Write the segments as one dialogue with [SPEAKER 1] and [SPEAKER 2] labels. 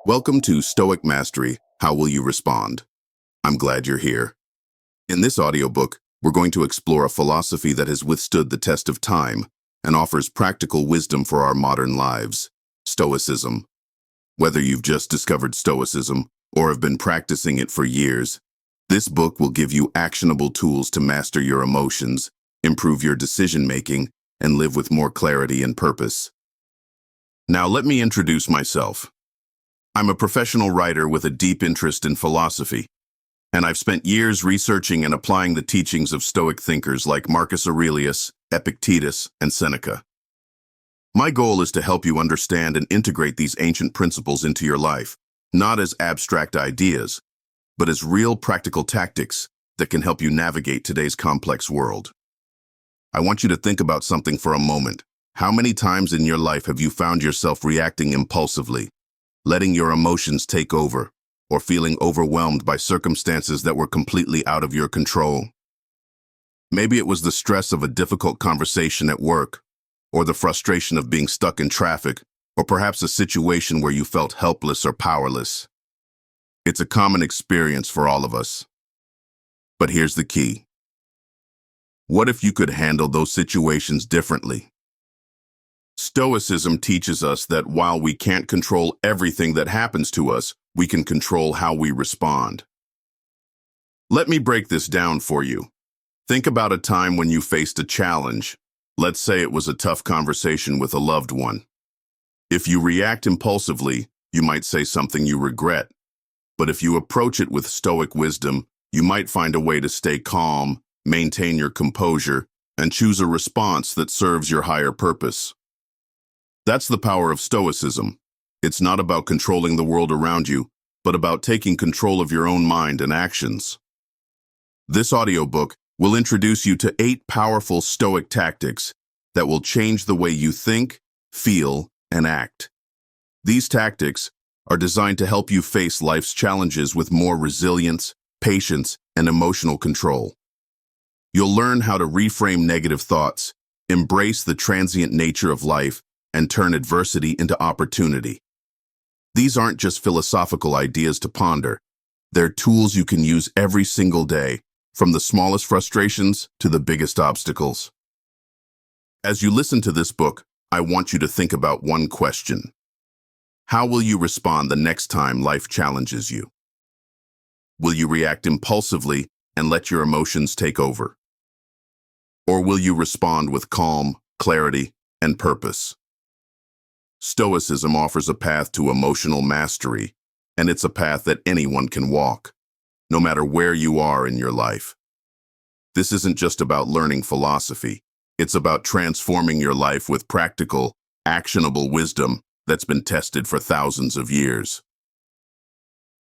[SPEAKER 1] Welcome to Stoic Mastery. How will you respond? I'm glad you're here. In this audiobook, we're going to explore a philosophy that has withstood the test of time and offers practical wisdom for our modern lives, Stoicism. Whether you've just discovered Stoicism or have been practicing it for years, this book will give you actionable tools to master your emotions, improve your decision-making, and live with more clarity and purpose. Now let me introduce myself. I'm a professional writer with a deep interest in philosophy, and I've spent years researching and applying the teachings of Stoic thinkers like Marcus Aurelius, Epictetus, and Seneca. My goal is to help you understand and integrate these ancient principles into your life, not as abstract ideas, but as real practical tactics that can help you navigate today's complex world. I want you to think about something for a moment. How many times in your life have you found yourself reacting impulsively, letting your emotions take over, or feeling overwhelmed by circumstances that were completely out of your control? Maybe it was the stress of a difficult conversation at work, or the frustration of being stuck in traffic, or perhaps a situation where you felt helpless or powerless. It's a common experience for all of us. But here's the key. What if you could handle those situations differently? Stoicism teaches us that while we can't control everything that happens to us, we can control how we respond. Let me break this down for you. Think about a time when you faced a challenge. Let's say it was a tough conversation with a loved one. If you react impulsively, you might say something you regret. But if you approach it with Stoic wisdom, you might find a way to stay calm, maintain your composure, and choose a response that serves your higher purpose. That's the power of Stoicism. It's not about controlling the world around you, but about taking control of your own mind and actions. This audiobook will introduce you to 8 powerful Stoic tactics that will change the way you think, feel, and act. These tactics are designed to help you face life's challenges with more resilience, patience, and emotional control. You'll learn how to reframe negative thoughts, embrace the transient nature of life, and turn adversity into opportunity. These aren't just philosophical ideas to ponder. They're tools you can use every single day, from the smallest frustrations to the biggest obstacles. As you listen to this book, I want you to think about one question. How will you respond the next time life challenges you? Will you react impulsively and let your emotions take over? Or will you respond with calm, clarity, and purpose? Stoicism offers a path to emotional mastery, and it's a path that anyone can walk, no matter where you are in your life. This isn't just about learning philosophy. It's about transforming your life with practical, actionable wisdom that's been tested for thousands of years.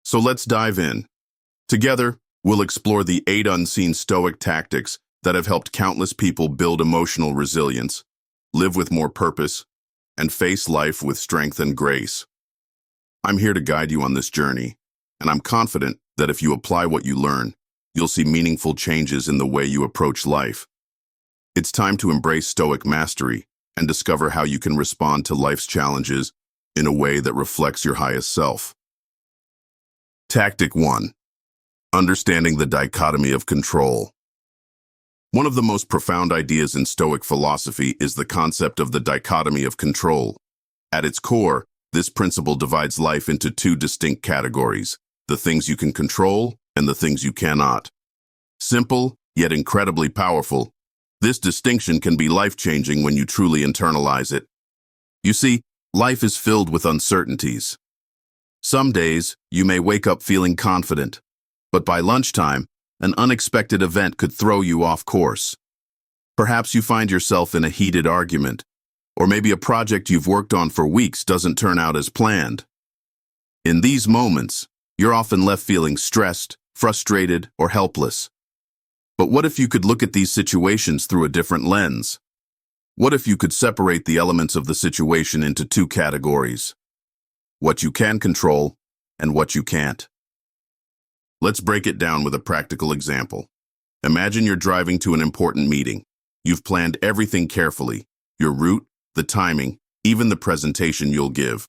[SPEAKER 1] So let's dive in. Together, we'll explore the 8 unseen Stoic tactics that have helped countless people build emotional resilience, live with more purpose, and face life with strength and grace. I'm here to guide you on this journey, and I'm confident that if you apply what you learn, you'll see meaningful changes in the way you approach life. It's time to embrace Stoic mastery and discover how you can respond to life's challenges in a way that reflects your highest self. Tactic 1. Understanding the dichotomy of control. One of the most profound ideas in Stoic philosophy is the concept of the dichotomy of control. At its core, this principle divides life into 2 distinct categories, the things you can control and the things you cannot. Simple, yet incredibly powerful, this distinction can be life-changing when you truly internalize it. You see, life is filled with uncertainties. Some days, you may wake up feeling confident, but by lunchtime, an unexpected event could throw you off course. Perhaps you find yourself in a heated argument, or maybe a project you've worked on for weeks doesn't turn out as planned. In these moments, you're often left feeling stressed, frustrated, or helpless. But what if you could look at these situations through a different lens? What if you could separate the elements of the situation into 2 categories? What you can control and what you can't. Let's break it down with a practical example. Imagine you're driving to an important meeting. You've planned everything carefully, your route, the timing, even the presentation you'll give.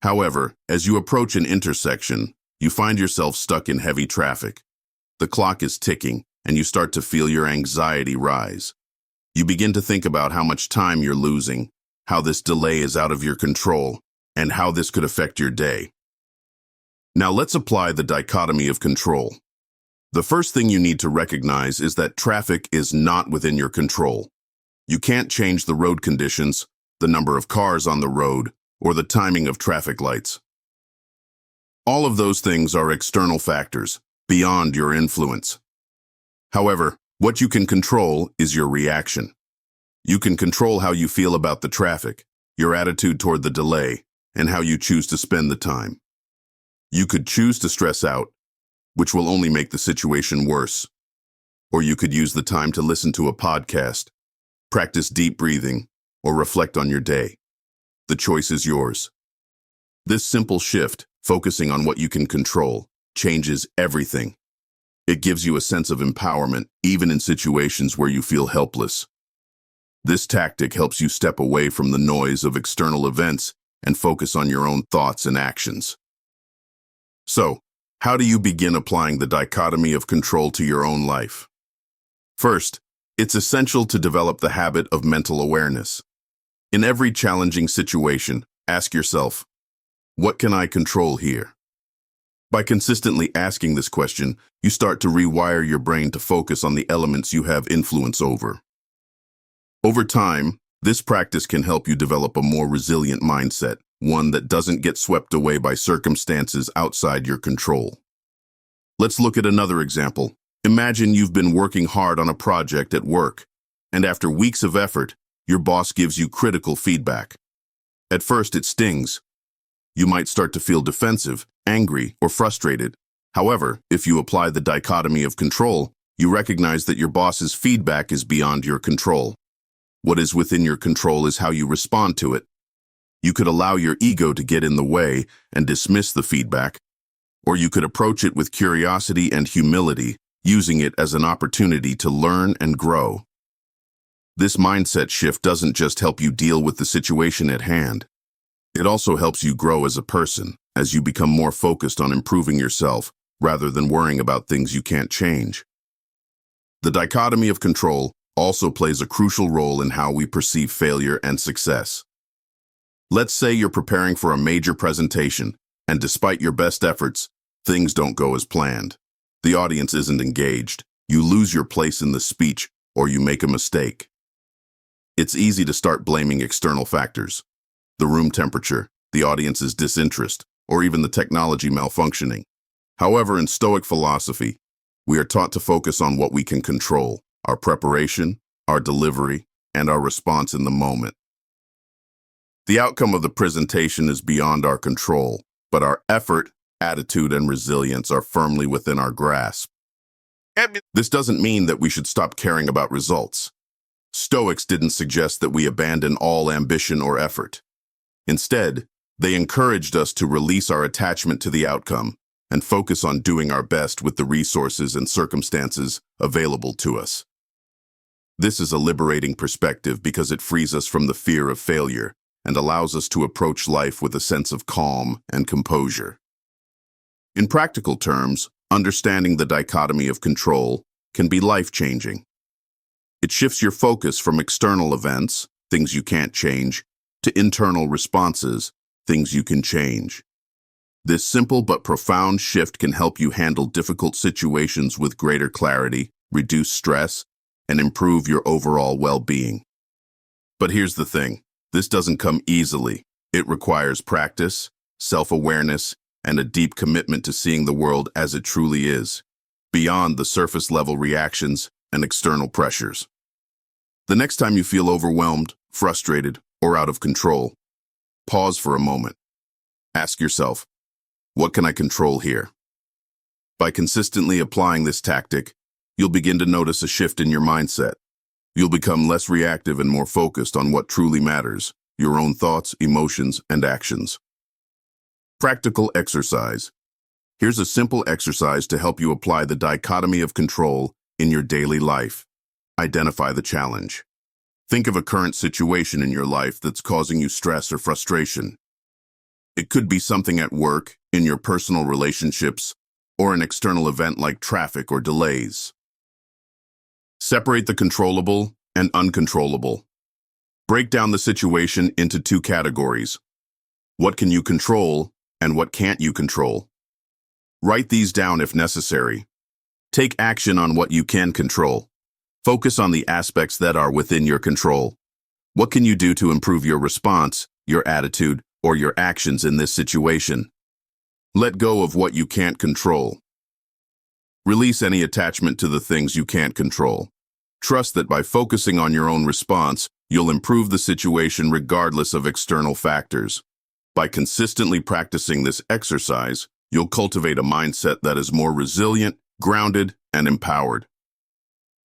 [SPEAKER 1] However, as you approach an intersection, you find yourself stuck in heavy traffic. The clock is ticking, and you start to feel your anxiety rise. You begin to think about how much time you're losing, how this delay is out of your control, and how this could affect your day. Now let's apply the dichotomy of control. The first thing you need to recognize is that traffic is not within your control. You can't change the road conditions, the number of cars on the road, or the timing of traffic lights. All of those things are external factors, beyond your influence. However, what you can control is your reaction. You can control how you feel about the traffic, your attitude toward the delay, and how you choose to spend the time. You could choose to stress out, which will only make the situation worse. Or you could use the time to listen to a podcast, practice deep breathing, or reflect on your day. The choice is yours. This simple shift, focusing on what you can control, changes everything. It gives you a sense of empowerment, even in situations where you feel helpless. This tactic helps you step away from the noise of external events and focus on your own thoughts and actions. So, how do you begin applying the dichotomy of control to your own life? First, it's essential to develop the habit of mental awareness. In every challenging situation, ask yourself, what can I control here? By consistently asking this question, you start to rewire your brain to focus on the elements you have influence over. Over time, this practice can help you develop a more resilient mindset, one that doesn't get swept away by circumstances outside your control. Let's look at another example. Imagine you've been working hard on a project at work, and after weeks of effort, your boss gives you critical feedback. At first, it stings. You might start to feel defensive, angry, or frustrated. However, if you apply the dichotomy of control, you recognize that your boss's feedback is beyond your control. What is within your control is how you respond to it. You could allow your ego to get in the way and dismiss the feedback, or you could approach it with curiosity and humility, using it as an opportunity to learn and grow. This mindset shift doesn't just help you deal with the situation at hand. It also helps you grow as a person, as you become more focused on improving yourself rather than worrying about things you can't change. The dichotomy of control also plays a crucial role in how we perceive failure and success. Let's say you're preparing for a major presentation, and despite your best efforts, things don't go as planned. The audience isn't engaged, you lose your place in the speech, or you make a mistake. It's easy to start blaming external factors: the room temperature, the audience's disinterest, or even the technology malfunctioning. However, in Stoic philosophy, we are taught to focus on what we can control: our preparation, our delivery, and our response in the moment. The outcome of the presentation is beyond our control, but our effort, attitude, and resilience are firmly within our grasp. This doesn't mean that we should stop caring about results. Stoics didn't suggest that we abandon all ambition or effort. Instead, they encouraged us to release our attachment to the outcome and focus on doing our best with the resources and circumstances available to us. This is a liberating perspective because it frees us from the fear of failure and allows us to approach life with a sense of calm and composure. In practical terms, understanding the dichotomy of control can be life-changing. It shifts your focus from external events, things you can't change, to internal responses, things you can change. This simple but profound shift can help you handle difficult situations with greater clarity, reduce stress, and improve your overall well-being. But here's the thing. This doesn't come easily. It requires practice, self-awareness, and a deep commitment to seeing the world as it truly is, beyond the surface-level reactions and external pressures. The next time you feel overwhelmed, frustrated, or out of control, pause for a moment. Ask yourself, what can I control here? By consistently applying this tactic, you'll begin to notice a shift in your mindset. You'll become less reactive and more focused on what truly matters: your own thoughts, emotions, and actions. Practical exercise. Here's a simple exercise to help you apply the dichotomy of control in your daily life. Identify the challenge. Think of a current situation in your life that's causing you stress or frustration. It could be something at work, in your personal relationships, or an external event like traffic or delays. Separate the controllable and uncontrollable. Break down the situation into two categories. What can you control and what can't you control? Write these down if necessary. Take action on what you can control. Focus on the aspects that are within your control. What can you do to improve your response, your attitude, or your actions in this situation? Let go of what you can't control. Release any attachment to the things you can't control. Trust that by focusing on your own response, you'll improve the situation regardless of external factors. By consistently practicing this exercise, you'll cultivate a mindset that is more resilient, grounded, and empowered.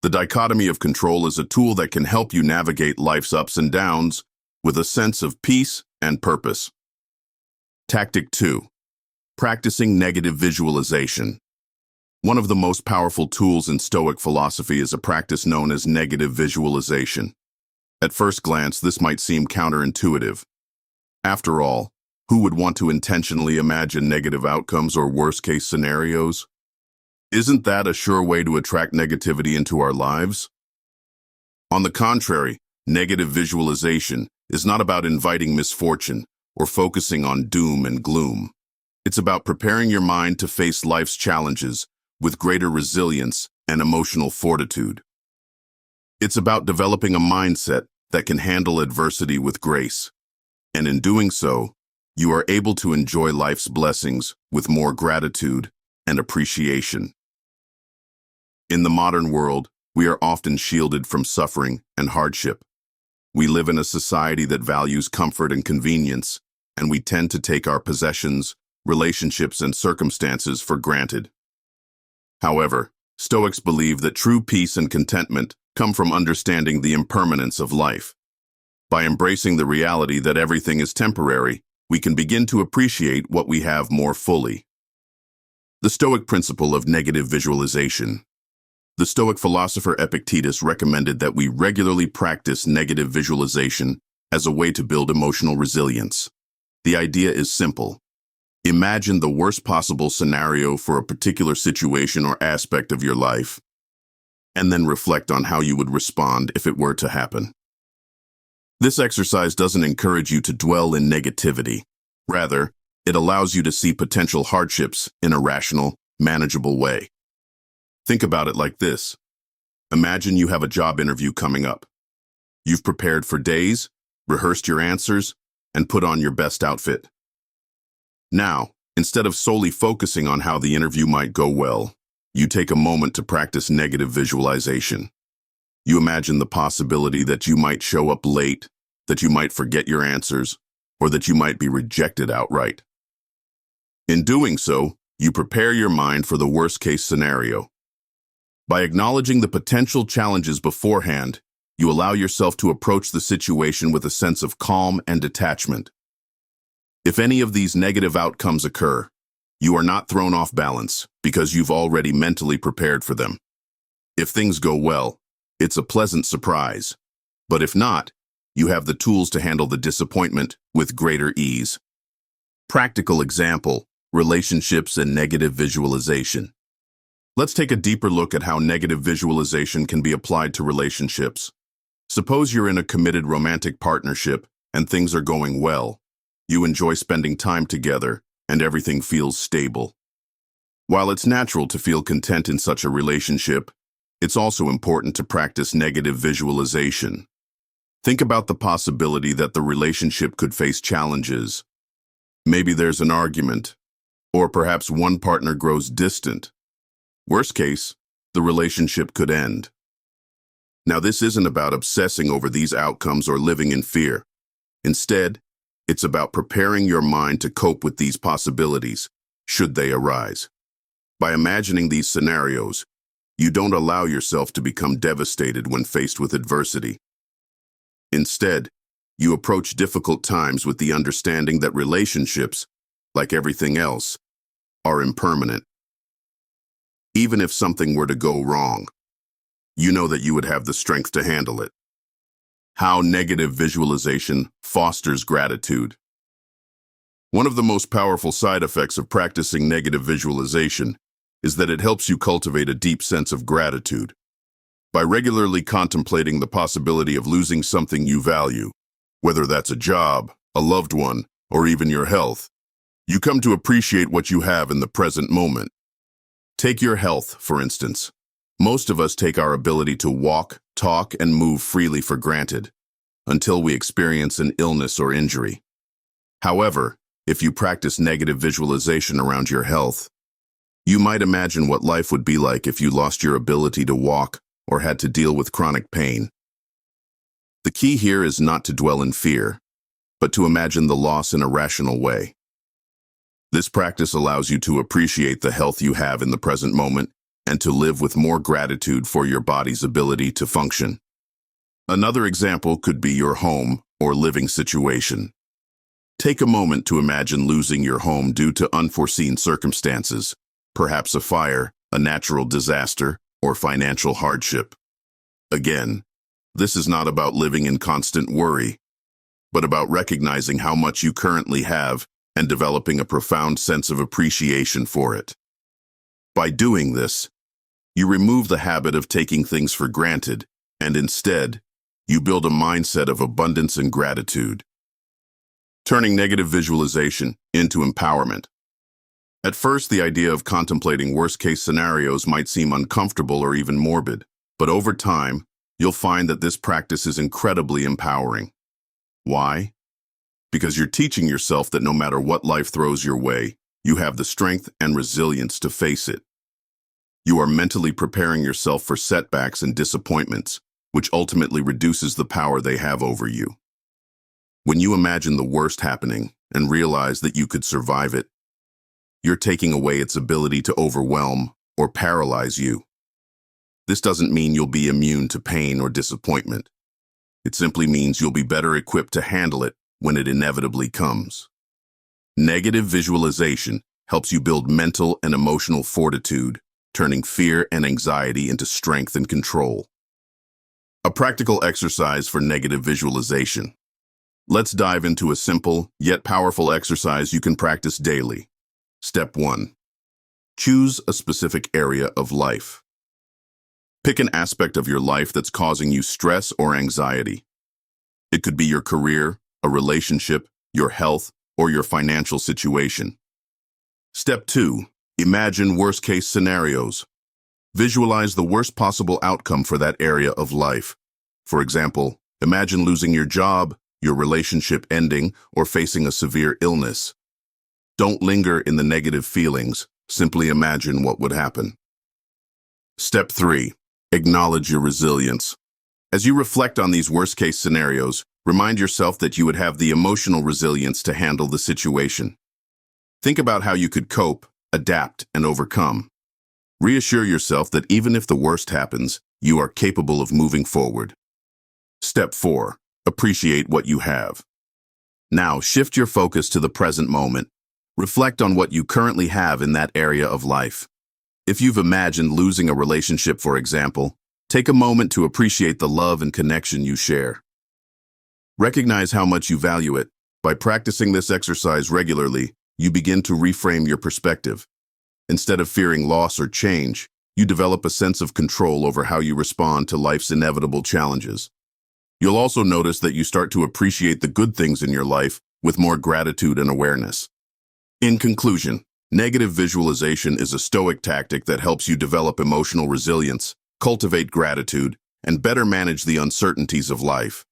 [SPEAKER 1] The dichotomy of control is a tool that can help you navigate life's ups and downs with a sense of peace and purpose. Tactic 2. Practicing negative visualization. One of the most powerful tools in Stoic philosophy is a practice known as negative visualization. At first glance, this might seem counterintuitive. After all, who would want to intentionally imagine negative outcomes or worst-case scenarios? Isn't that a sure way to attract negativity into our lives? On the contrary, negative visualization is not about inviting misfortune or focusing on doom and gloom. It's about preparing your mind to face life's challenges with greater resilience and emotional fortitude. It's about developing a mindset that can handle adversity with grace. And in doing so, you are able to enjoy life's blessings with more gratitude and appreciation. In the modern world, we are often shielded from suffering and hardship. We live in a society that values comfort and convenience, and we tend to take our possessions, relationships, and circumstances for granted. However, Stoics believe that true peace and contentment come from understanding the impermanence of life. By embracing the reality that everything is temporary, we can begin to appreciate what we have more fully. The Stoic principle of negative visualization. The Stoic philosopher Epictetus recommended that we regularly practice negative visualization as a way to build emotional resilience. The idea is simple. Imagine the worst possible scenario for a particular situation or aspect of your life, and then reflect on how you would respond if it were to happen. This exercise doesn't encourage you to dwell in negativity. Rather, it allows you to see potential hardships in a rational, manageable way. Think about it like this. Imagine you have a job interview coming up. You've prepared for days, rehearsed your answers, and put on your best outfit. Now, instead of solely focusing on how the interview might go well, you take a moment to practice negative visualization. You imagine the possibility that you might show up late, that you might forget your answers, or that you might be rejected outright. In doing so, you prepare your mind for the worst-case scenario. By acknowledging the potential challenges beforehand, you allow yourself to approach the situation with a sense of calm and detachment. If any of these negative outcomes occur, you are not thrown off balance because you've already mentally prepared for them. If things go well, it's a pleasant surprise. But if not, you have the tools to handle the disappointment with greater ease. Practical example, relationships and negative visualization. Let's take a deeper look at how negative visualization can be applied to relationships. Suppose you're in a committed romantic partnership and things are going well. You enjoy spending time together and everything feels stable. While it's natural to feel content in such a relationship, it's also important to practice negative visualization. Think about the possibility that the relationship could face challenges. Maybe there's an argument, or perhaps one partner grows distant. Worst case, the relationship could end. Now, this isn't about obsessing over these outcomes or living in fear. Instead, it's about preparing your mind to cope with these possibilities, should they arise. By imagining these scenarios, you don't allow yourself to become devastated when faced with adversity. Instead, you approach difficult times with the understanding that relationships, like everything else, are impermanent. Even if something were to go wrong, you know that you would have the strength to handle it. How negative visualization fosters gratitude. One of the most powerful side effects of practicing negative visualization is that it helps you cultivate a deep sense of gratitude. By regularly contemplating the possibility of losing something you value, whether that's a job, a loved one, or even your health, you come to appreciate what you have in the present moment. Take your health, for instance. Most of us take our ability to walk, talk, and move freely for granted, until we experience an illness or injury. However, if you practice negative visualization around your health, you might imagine what life would be like if you lost your ability to walk or had to deal with chronic pain. The key here is not to dwell in fear, but to imagine the loss in a rational way. This practice allows you to appreciate the health you have in the present moment and to live with more gratitude for your body's ability to function. Another example could be your home or living situation. Take a moment to imagine losing your home due to unforeseen circumstances, perhaps a fire, a natural disaster, or financial hardship. Again, this is not about living in constant worry, but about recognizing how much you currently have and developing a profound sense of appreciation for it. By doing this, you remove the habit of taking things for granted, and instead, you build a mindset of abundance and gratitude. Turning negative visualization into empowerment. At first, the idea of contemplating worst-case scenarios might seem uncomfortable or even morbid, but over time, you'll find that this practice is incredibly empowering. Why? Because you're teaching yourself that no matter what life throws your way, you have the strength and resilience to face it. You are mentally preparing yourself for setbacks and disappointments, which ultimately reduces the power they have over you. When you imagine the worst happening and realize that you could survive it, you're taking away its ability to overwhelm or paralyze you. This doesn't mean you'll be immune to pain or disappointment. It simply means you'll be better equipped to handle it when it inevitably comes. Negative visualization helps you build mental and emotional fortitude, turning fear and anxiety into strength and control. A practical exercise for negative visualization. Let's dive into a simple yet powerful exercise you can practice daily. Step 1. Choose a specific area of life. Pick an aspect of your life that's causing you stress or anxiety. It could be your career, a relationship, your health, or your financial situation. Step 2. Imagine worst-case scenarios. Visualize the worst possible outcome for that area of life. For example, imagine losing your job, your relationship ending, or facing a severe illness. Don't linger in the negative feelings, simply imagine what would happen. Step 3. Acknowledge your resilience. As you reflect on these worst-case scenarios, remind yourself that you would have the emotional resilience to handle the situation. Think about how you could cope, adapt, and overcome. Reassure yourself that even if the worst happens, you are capable of moving forward. Step 4. Appreciate what you have. Now, shift your focus to the present moment. Reflect on what you currently have in that area of life. If you've imagined losing a relationship, for example, take a moment to appreciate the love and connection you share. Recognize how much you value it. By practicing this exercise regularly, you begin to reframe your perspective. Instead of fearing loss or change, you develop a sense of control over how you respond to life's inevitable challenges. You'll also notice that you start to appreciate the good things in your life with more gratitude and awareness. In conclusion, negative visualization is a Stoic tactic that helps you develop emotional resilience, cultivate gratitude, and better manage the uncertainties of life.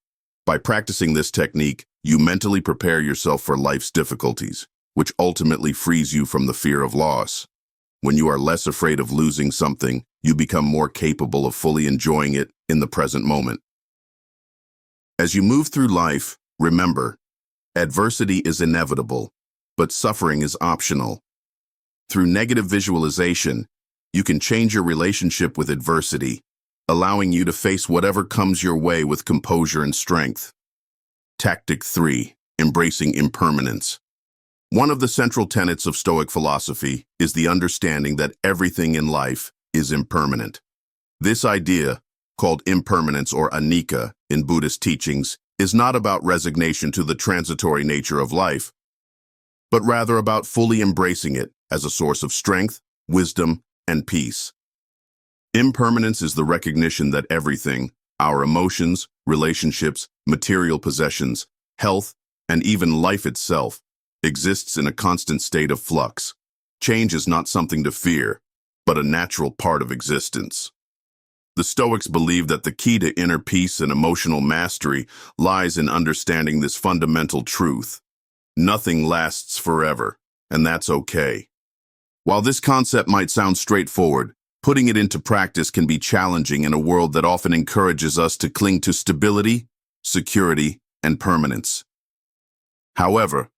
[SPEAKER 1] By practicing this technique, you mentally prepare yourself for life's difficulties, which ultimately frees you from the fear of loss. When you are less afraid of losing something, you become more capable of fully enjoying it in the present moment. As you move through life, remember, adversity is inevitable, but suffering is optional. Through negative visualization, you can change your relationship with adversity, allowing you to face whatever comes your way with composure and strength. Tactic 3. Embracing impermanence. One of the central tenets of Stoic philosophy is the understanding that everything in life is impermanent. This idea, called impermanence or anicca in Buddhist teachings, is not about resignation to the transitory nature of life, but rather about fully embracing it as a source of strength, wisdom, and peace. Impermanence is the recognition that everything, our emotions, relationships, material possessions, health, and even life itself, exists in a constant state of flux. Change is not something to fear, but a natural part of existence. The Stoics believe that the key to inner peace and emotional mastery lies in understanding this fundamental truth. Nothing lasts forever, and that's okay. While this concept might sound straightforward, putting it into practice can be challenging in a world that often encourages us to cling to stability, security, and permanence. However,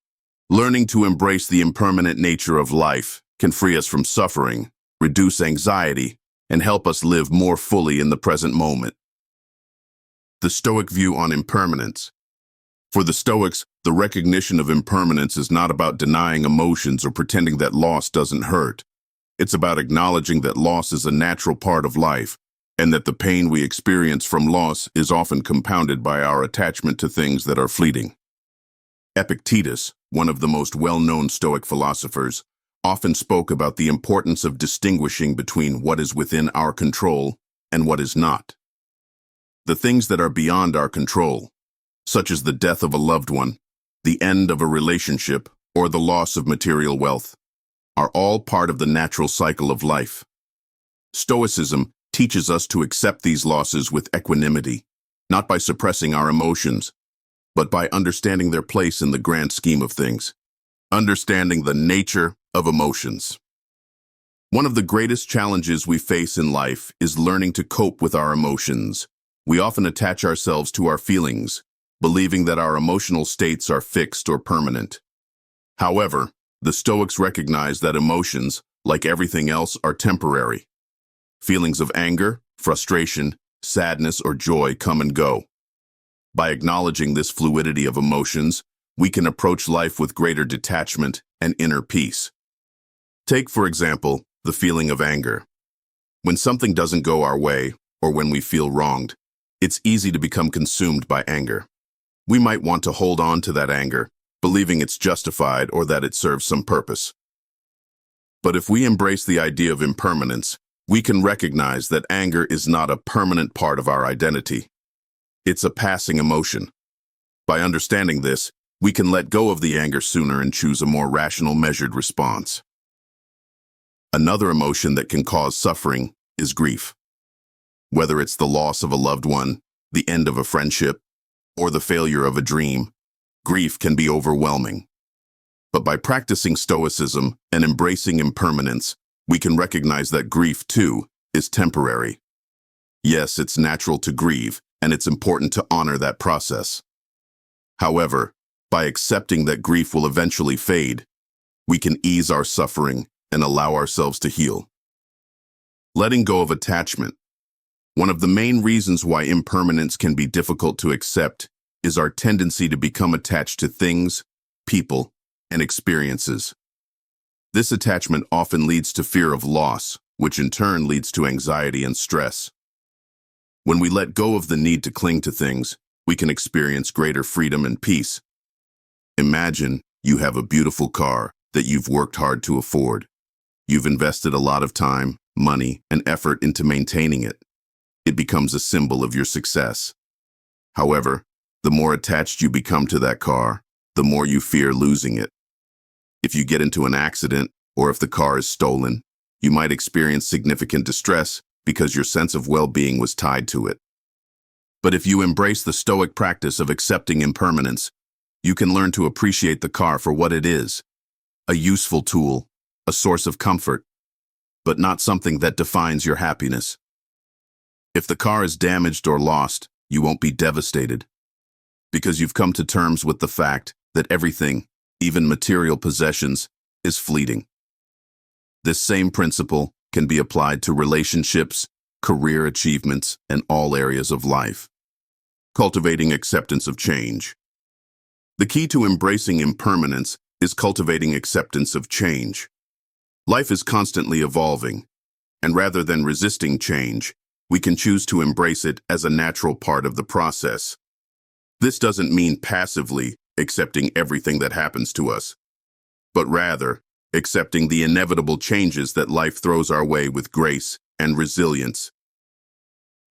[SPEAKER 1] learning to embrace the impermanent nature of life can free us from suffering, reduce anxiety, and help us live more fully in the present moment. The Stoic view on impermanence. For the Stoics, the recognition of impermanence is not about denying emotions or pretending that loss doesn't hurt. It's about acknowledging that loss is a natural part of life, and that the pain we experience from loss is often compounded by our attachment to things that are fleeting. Epictetus, one of the most well-known Stoic philosophers, often spoke about the importance of distinguishing between what is within our control and what is not. The things that are beyond our control, such as the death of a loved one, the end of a relationship, or the loss of material wealth, are all part of the natural cycle of life. Stoicism teaches us to accept these losses with equanimity, not by suppressing our emotions, but by understanding their place in the grand scheme of things. Understanding the nature of emotions. One of the greatest challenges we face in life is learning to cope with our emotions. We often attach ourselves to our feelings, believing that our emotional states are fixed or permanent. However, the Stoics recognize that emotions, like everything else, are temporary. Feelings of anger, frustration, sadness, or joy come and go. By acknowledging this fluidity of emotions, we can approach life with greater detachment and inner peace. Take, for example, the feeling of anger. When something doesn't go our way, or when we feel wronged, it's easy to become consumed by anger. We might want to hold on to that anger, believing it's justified or that it serves some purpose. But if we embrace the idea of impermanence, we can recognize that anger is not a permanent part of our identity. It's a passing emotion. By understanding this, we can let go of the anger sooner and choose a more rational, measured response. Another emotion that can cause suffering is grief. Whether it's the loss of a loved one, the end of a friendship, or the failure of a dream, grief can be overwhelming. But by practicing Stoicism and embracing impermanence, we can recognize that grief, too, is temporary. Yes, it's natural to grieve, and it's important to honor that process. However, by accepting that grief will eventually fade, we can ease our suffering and allow ourselves to heal. Letting go of attachment. One of the main reasons why impermanence can be difficult to accept is our tendency to become attached to things, people, and experiences. This attachment often leads to fear of loss, which in turn leads to anxiety and stress. When we let go of the need to cling to things, we can experience greater freedom and peace. Imagine you have a beautiful car that you've worked hard to afford. You've invested a lot of time, money, and effort into maintaining it. It becomes a symbol of your success. However, the more attached you become to that car, the more you fear losing it. If you get into an accident, or if the car is stolen, you might experience significant distress because your sense of well-being was tied to it. But if you embrace the Stoic practice of accepting impermanence, you can learn to appreciate the car for what it is, a useful tool, a source of comfort, but not something that defines your happiness. If the car is damaged or lost, you won't be devastated, because you've come to terms with the fact that everything, even material possessions, is fleeting. This same principle can be applied to relationships, career achievements, and all areas of life. Cultivating acceptance of change. The key to embracing impermanence is cultivating acceptance of change. Life is constantly evolving, and rather than resisting change, we can choose to embrace it as a natural part of the process. This doesn't mean passively accepting everything that happens to us. but rather accepting the inevitable changes that life throws our way with grace and resilience.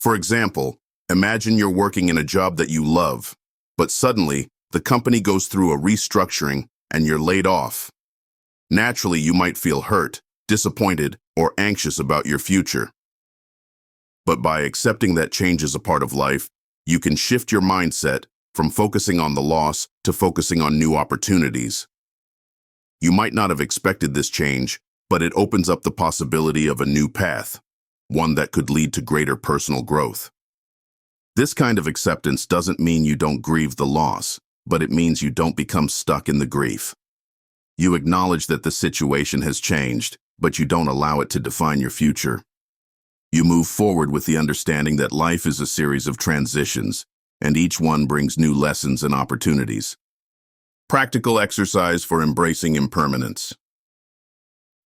[SPEAKER 1] For example, imagine you're working in a job that you love, but suddenly the company goes through a restructuring and you're laid off. Naturally, you might feel hurt, disappointed, or anxious about your future. But by accepting that change is a part of life, you can shift your mindset from focusing on the loss to focusing on new opportunities. You might not have expected this change, but it opens up the possibility of a new path, one that could lead to greater personal growth. This kind of acceptance doesn't mean you don't grieve the loss, but it means you don't become stuck in the grief. You acknowledge that the situation has changed, but you don't allow it to define your future. You move forward with the understanding that life is a series of transitions, and each one brings new lessons and opportunities. Practical exercise for embracing impermanence.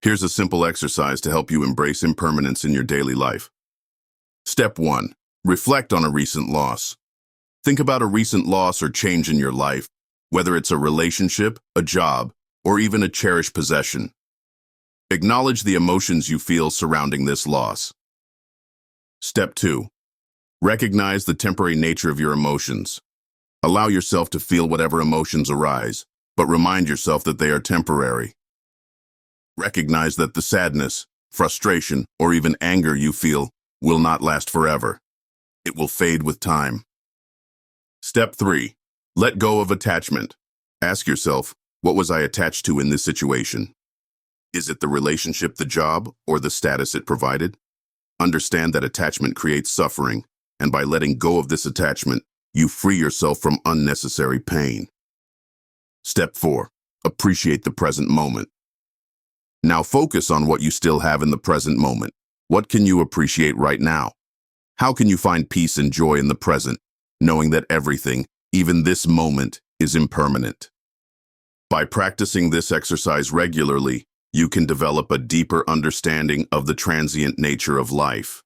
[SPEAKER 1] Here's a simple exercise to help you embrace impermanence in your daily life. Step 1. Reflect on a recent loss. Think about a recent loss or change in your life, whether it's a relationship, a job, or even a cherished possession. Acknowledge the emotions you feel surrounding this loss. Step 2. Recognize the temporary nature of your emotions. Allow yourself to feel whatever emotions arise, but remind yourself that they are temporary. Recognize that the sadness, frustration, or even anger you feel will not last forever. It will fade with time. Step 3. Let go of attachment. Ask yourself, what was I attached to in this situation? Is it the relationship, the job, or the status it provided? Understand that attachment creates suffering, and by letting go of this attachment, you free yourself from unnecessary pain. Step 4. Appreciate the present moment. Now focus on what you still have in the present moment. What can you appreciate right now? How can you find peace and joy in the present, knowing that everything, even this moment, is impermanent? By practicing this exercise regularly, you can develop a deeper understanding of the transient nature of life.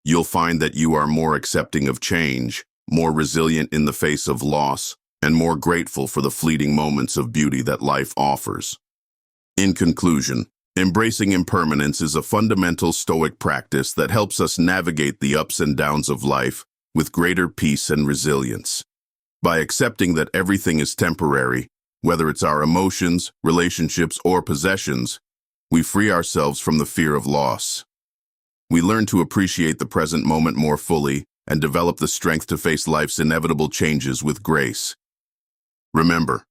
[SPEAKER 1] You'll find that you are more accepting of change, more resilient in the face of loss, and more grateful for the fleeting moments of beauty that life offers. In conclusion, embracing impermanence is a fundamental Stoic practice that helps us navigate the ups and downs of life with greater peace and resilience. By accepting that everything is temporary, whether it's our emotions, relationships, or possessions, we free ourselves from the fear of loss. We learn to appreciate the present moment more fully and develop the strength to face life's inevitable changes with grace. Remember,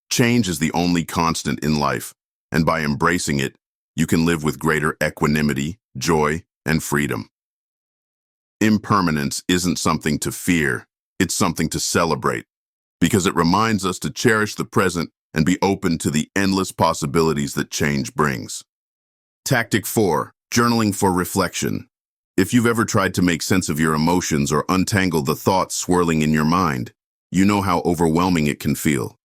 [SPEAKER 1] change is the only constant in life, and by embracing it, you can live with greater equanimity, joy, and freedom. Impermanence isn't something to fear, it's something to celebrate, because it reminds us to cherish the present and be open to the endless possibilities that change brings. Tactic 4. Journaling for reflection. If you've ever tried to make sense of your emotions or untangle the thoughts swirling in your mind, you know how overwhelming it can feel.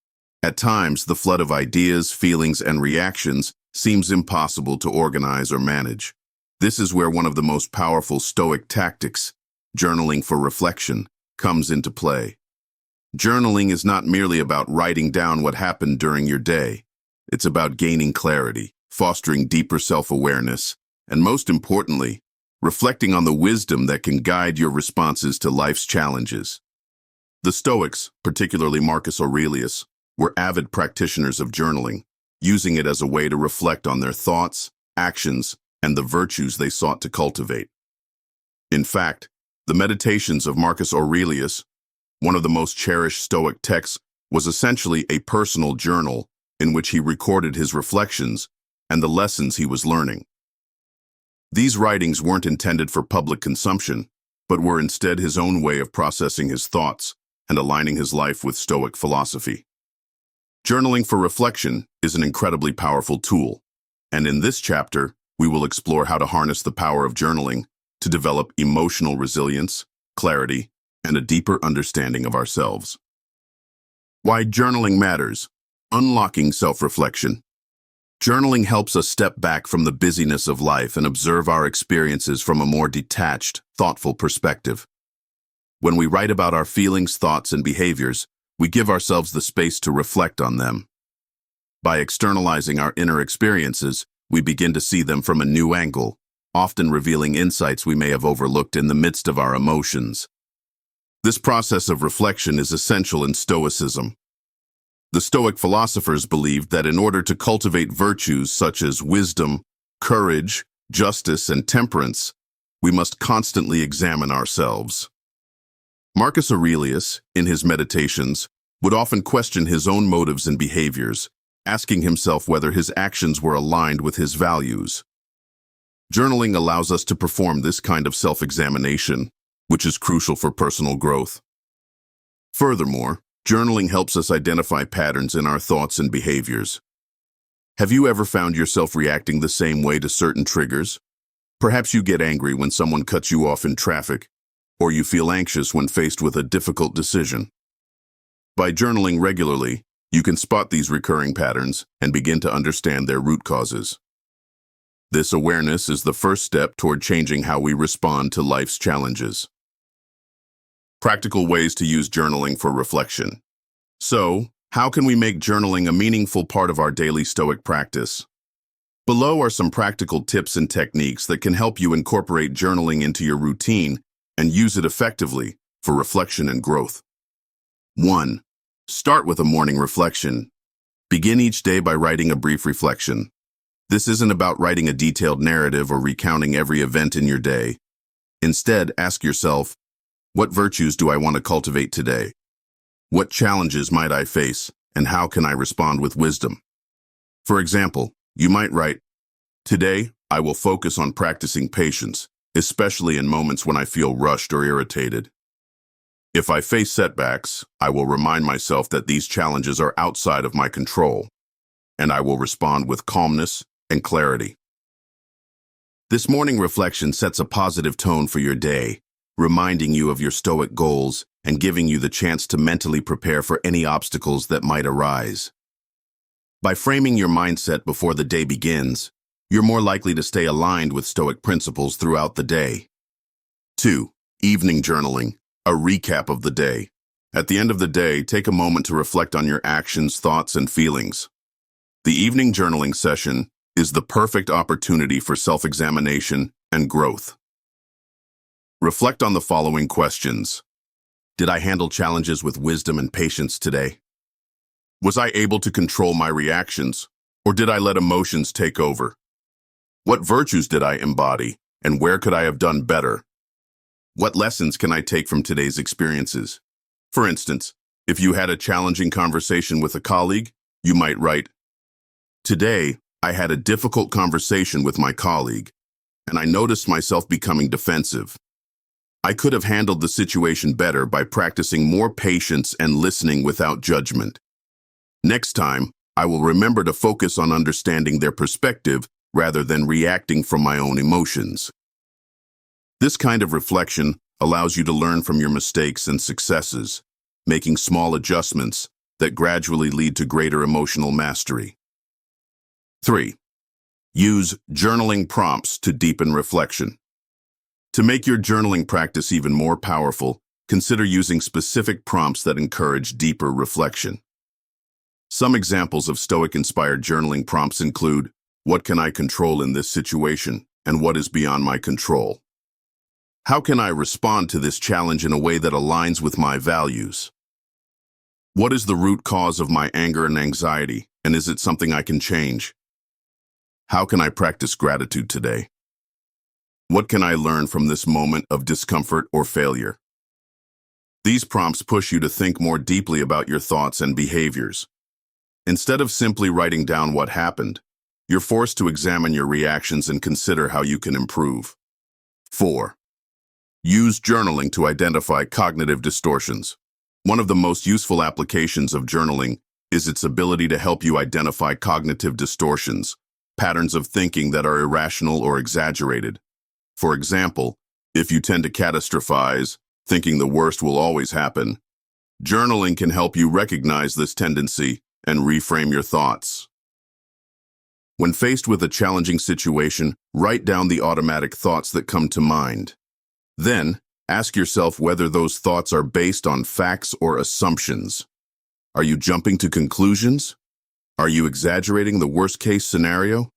[SPEAKER 1] At times, the flood of ideas, feelings, and reactions seems impossible to organize or manage. This is where one of the most powerful Stoic tactics, journaling for reflection, comes into play. Journaling is not merely about writing down what happened during your day. It's about gaining clarity, fostering deeper self-awareness, and most importantly, reflecting on the wisdom that can guide your responses to life's challenges. The Stoics, particularly Marcus Aurelius, were avid practitioners of journaling, using it as a way to reflect on their thoughts, actions, and the virtues they sought to cultivate. In fact, the Meditations of Marcus Aurelius, one of the most cherished Stoic texts, was essentially a personal journal in which he recorded his reflections and the lessons he was learning. These writings weren't intended for public consumption, but were instead his own way of processing his thoughts and aligning his life with Stoic philosophy. Journaling for reflection is an incredibly powerful tool, and in this chapter, we will explore how to harness the power of journaling to develop emotional resilience, clarity, and a deeper understanding of ourselves. Why journaling matters. Unlocking self-reflection. Journaling helps us step back from the busyness of life and observe our experiences from a more detached, thoughtful perspective. When we write about our feelings, thoughts, and behaviors, we give ourselves the space to reflect on them. By externalizing our inner experiences, we begin to see them from a new angle, often revealing insights we may have overlooked in the midst of our emotions. This process of reflection is essential in Stoicism. The Stoic philosophers believed that in order to cultivate virtues such as wisdom, courage, justice, and temperance, we must constantly examine ourselves. Marcus Aurelius, in his Meditations, would often question his own motives and behaviors, asking himself whether his actions were aligned with his values. Journaling allows us to perform this kind of self-examination, which is crucial for personal growth. Furthermore, journaling helps us identify patterns in our thoughts and behaviors. Have you ever found yourself reacting the same way to certain triggers? Perhaps you get angry when someone cuts you off in traffic, or you feel anxious when faced with a difficult decision. By journaling regularly, you can spot these recurring patterns and begin to understand their root causes. This awareness is the first step toward changing how we respond to life's challenges. Practical ways to use journaling for reflection. So, how can we make journaling a meaningful part of our daily Stoic practice? Below are some practical tips and techniques that can help you incorporate journaling into your routine and use it effectively for reflection and growth. 1. Start with a morning reflection. Begin each day by writing a brief reflection. This isn't about writing a detailed narrative or recounting every event in your day. Instead, ask yourself, what virtues do I want to cultivate today? What challenges might I face, and how can I respond with wisdom? For example, you might write, "Today, I will focus on practicing patience, especially in moments when I feel rushed or irritated. If I face setbacks, I will remind myself that these challenges are outside of my control, and I will respond with calmness and clarity." This morning reflection sets a positive tone for your day, reminding you of your Stoic goals and giving you the chance to mentally prepare for any obstacles that might arise. By framing your mindset before the day begins, you're more likely to stay aligned with Stoic principles throughout the day. 2. Evening journaling, a recap of the day. At the end of the day, take a moment to reflect on your actions, thoughts, and feelings. The evening journaling session is the perfect opportunity for self-examination and growth. Reflect on the following questions. Did I handle challenges with wisdom and patience today? Was I able to control my reactions, or did I let emotions take over? What virtues did I embody, and where could I have done better? What lessons can I take from today's experiences? For instance, if you had a challenging conversation with a colleague, you might write, "Today, I had a difficult conversation with my colleague, and I noticed myself becoming defensive. I could have handled the situation better by practicing more patience and listening without judgment. Next time, I will remember to focus on understanding their perspective rather than reacting from my own emotions." This kind of reflection allows you to learn from your mistakes and successes, making small adjustments that gradually lead to greater emotional mastery. 3. Use journaling prompts to deepen reflection. To make your journaling practice even more powerful, consider using specific prompts that encourage deeper reflection. Some examples of Stoic-inspired journaling prompts include, "What can I control in this situation, and what is beyond my control? How can I respond to this challenge in a way that aligns with my values? What is the root cause of my anger and anxiety, and is it something I can change? How can I practice gratitude today? What can I learn from this moment of discomfort or failure?" These prompts push you to think more deeply about your thoughts and behaviors. Instead of simply writing down what happened, you're forced to examine your reactions and consider how you can improve. 4. Use journaling to identify cognitive distortions. One of the most useful applications of journaling is its ability to help you identify cognitive distortions, patterns of thinking that are irrational or exaggerated. For example, if you tend to catastrophize, thinking the worst will always happen, journaling can help you recognize this tendency and reframe your thoughts. When faced with a challenging situation, write down the automatic thoughts that come to mind. Then, ask yourself whether those thoughts are based on facts or assumptions. Are you jumping to conclusions? Are you exaggerating the worst-case scenario?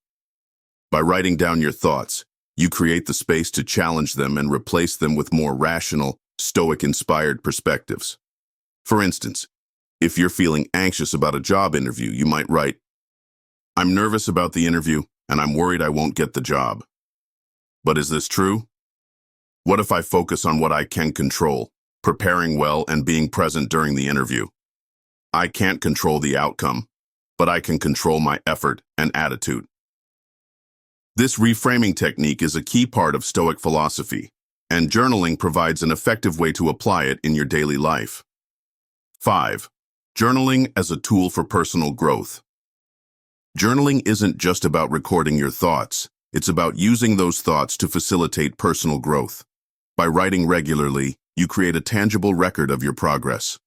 [SPEAKER 1] By writing down your thoughts, you create the space to challenge them and replace them with more rational, Stoic-inspired perspectives. For instance, if you're feeling anxious about a job interview, you might write, "I'm nervous about the interview, and I'm worried I won't get the job." But is this true? What if I focus on what I can control, preparing well and being present during the interview? I can't control the outcome, but I can control my effort and attitude. This reframing technique is a key part of Stoic philosophy, and journaling provides an effective way to apply it in your daily life. 5. Journaling as a tool for personal growth. Journaling isn't just about recording your thoughts, it's about using those thoughts to facilitate personal growth. By writing regularly, you create a tangible record of your progress.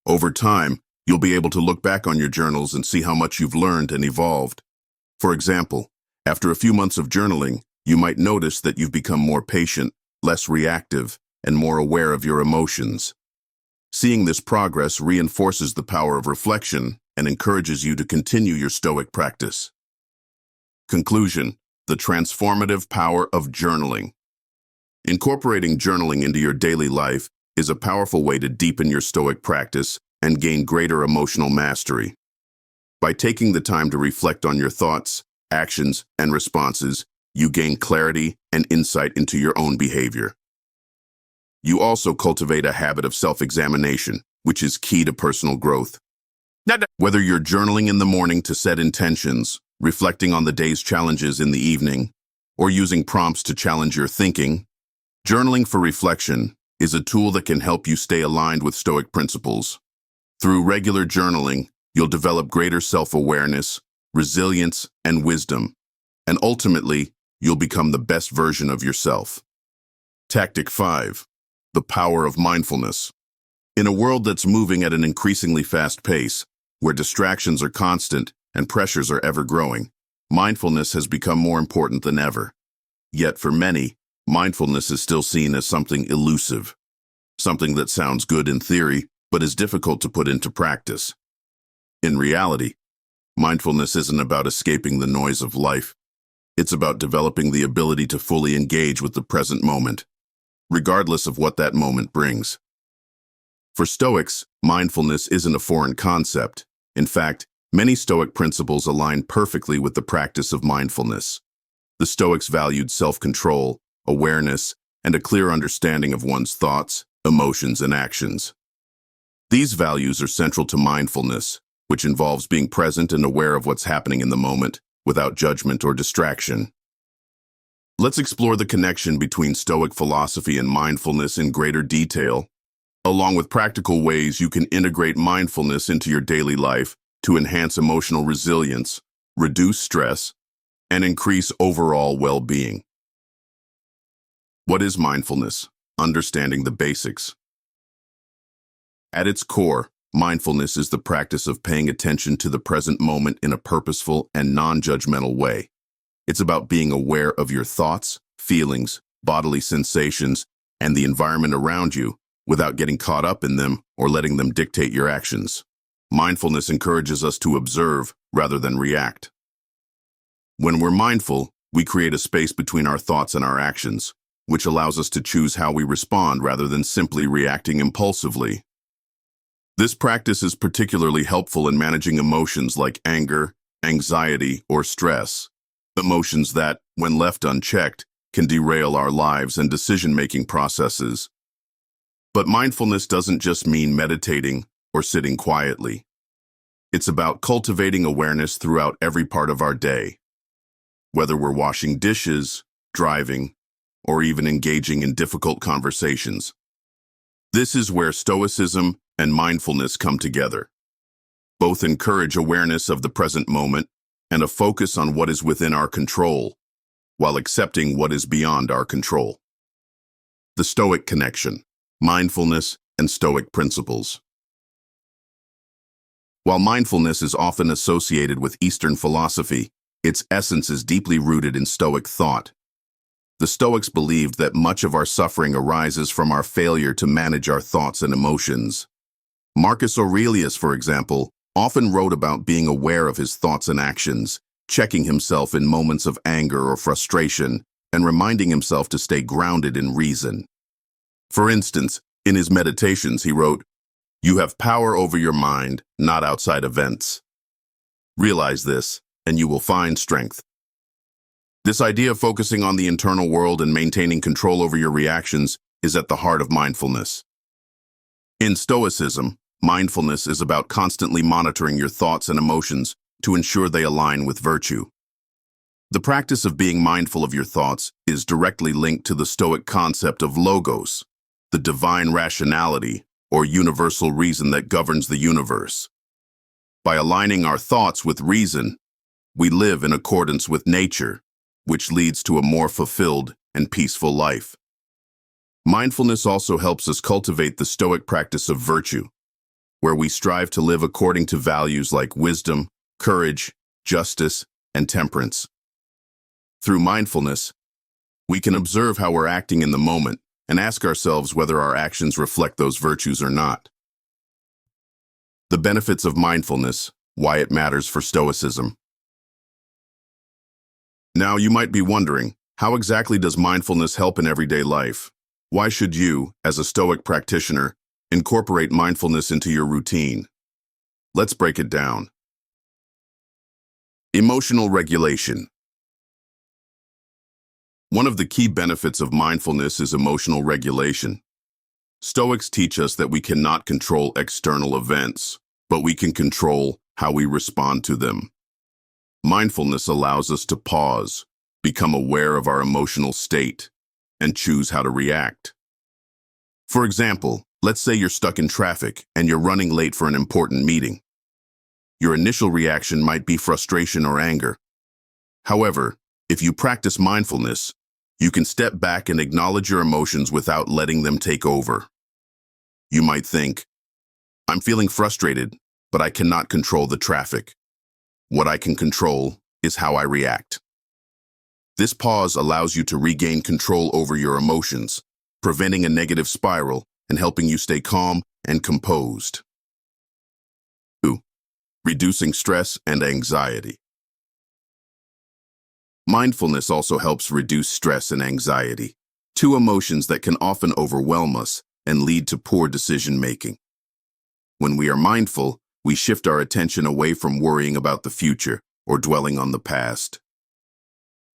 [SPEAKER 1] Over time, you'll be able to look back on your journals and see how much you've learned and evolved. For example, after a few months of journaling, you might notice that you've become more patient, less reactive, and more aware of your emotions. Seeing this progress reinforces the power of reflection and encourages you to continue your Stoic practice. Conclusion: the transformative power of journaling. Incorporating journaling into your daily life is a powerful way to deepen your Stoic practice and gain greater emotional mastery. By taking the time to reflect on your thoughts, actions, and responses, you gain clarity and insight into your own behavior. You also cultivate a habit of self-examination, which is key to personal growth. Whether you're journaling in the morning to set intentions, reflecting on the day's challenges in the evening, or using prompts to challenge your thinking, journaling for reflection is a tool that can help you stay aligned with Stoic principles. Through regular journaling, you'll develop greater self-awareness, resilience, and wisdom, and ultimately, you'll become the best version of yourself. Tactic 5. The power of mindfulness. In a world that's moving at an increasingly fast pace, where distractions are constant and pressures are ever-growing, mindfulness has become more important than ever. Yet for many, mindfulness is still seen as something elusive, something that sounds good in theory, but is difficult to put into practice. In reality, mindfulness isn't about escaping the noise of life. It's about developing the ability to fully engage with the present moment, regardless of what that moment brings. For Stoics, mindfulness isn't a foreign concept. In fact, many Stoic principles align perfectly with the practice of mindfulness. The Stoics valued self-control, awareness, and a clear understanding of one's thoughts, emotions, and actions. These values are central to mindfulness, which involves being present and aware of what's happening in the moment, without judgment or distraction. Let's explore the connection between Stoic philosophy and mindfulness in greater detail, along with practical ways you can integrate mindfulness into your daily life to enhance emotional resilience, reduce stress, and increase overall well-being. What is mindfulness? Understanding the basics. At its core, mindfulness is the practice of paying attention to the present moment in a purposeful and non-judgmental way. It's about being aware of your thoughts, feelings, bodily sensations, and the environment around you without getting caught up in them or letting them dictate your actions. Mindfulness encourages us to observe rather than react. When we're mindful, we create a space between our thoughts and our actions, which allows us to choose how we respond rather than simply reacting impulsively. This practice is particularly helpful in managing emotions like anger, anxiety, or stress, emotions that, when left unchecked, can derail our lives and decision-making processes. But mindfulness doesn't just mean meditating or sitting quietly. It's about cultivating awareness throughout every part of our day. Whether we're washing dishes, driving, or even engaging in difficult conversations. This is where Stoicism and mindfulness come together. Both encourage awareness of the present moment and a focus on what is within our control, while accepting what is beyond our control. The Stoic connection, mindfulness, and Stoic principles. While mindfulness is often associated with Eastern philosophy, its essence is deeply rooted in Stoic thought. The Stoics believed that much of our suffering arises from our failure to manage our thoughts and emotions. Marcus Aurelius, for example, often wrote about being aware of his thoughts and actions, checking himself in moments of anger or frustration, and reminding himself to stay grounded in reason. For instance, in his meditations, he wrote, "You have power over your mind, not outside events. Realize this, and you will find strength." This idea of focusing on the internal world and maintaining control over your reactions is at the heart of mindfulness. In Stoicism, mindfulness is about constantly monitoring your thoughts and emotions to ensure they align with virtue. The practice of being mindful of your thoughts is directly linked to the Stoic concept of logos, the divine rationality or universal reason that governs the universe. By aligning our thoughts with reason, we live in accordance with nature, which leads to a more fulfilled and peaceful life. Mindfulness also helps us cultivate the Stoic practice of virtue, where we strive to live according to values like wisdom, courage, justice, and temperance. Through mindfulness, we can observe how we're acting in the moment and ask ourselves whether our actions reflect those virtues or not. The benefits of mindfulness, why it matters for Stoicism. Now, you might be wondering, how exactly does mindfulness help in everyday life? Why should you, as a Stoic practitioner, incorporate mindfulness into your routine? Let's break it down. Emotional regulation. One of the key benefits of mindfulness is emotional regulation. Stoics teach us that we cannot control external events, but we can control how we respond to them. Mindfulness allows us to pause, become aware of our emotional state, and choose how to react. For example, let's say you're stuck in traffic and you're running late for an important meeting. Your initial reaction might be frustration or anger. However, if you practice mindfulness, you can step back and acknowledge your emotions without letting them take over. You might think, "I'm feeling frustrated, but I cannot control the traffic. What I can control is how I react." This pause allows you to regain control over your emotions, preventing a negative spiral and helping you stay calm and composed. 2. Reducing stress and anxiety. Mindfulness also helps reduce stress and anxiety, two emotions that can often overwhelm us and lead to poor decision-making. When we are mindful, we shift our attention away from worrying about the future or dwelling on the past.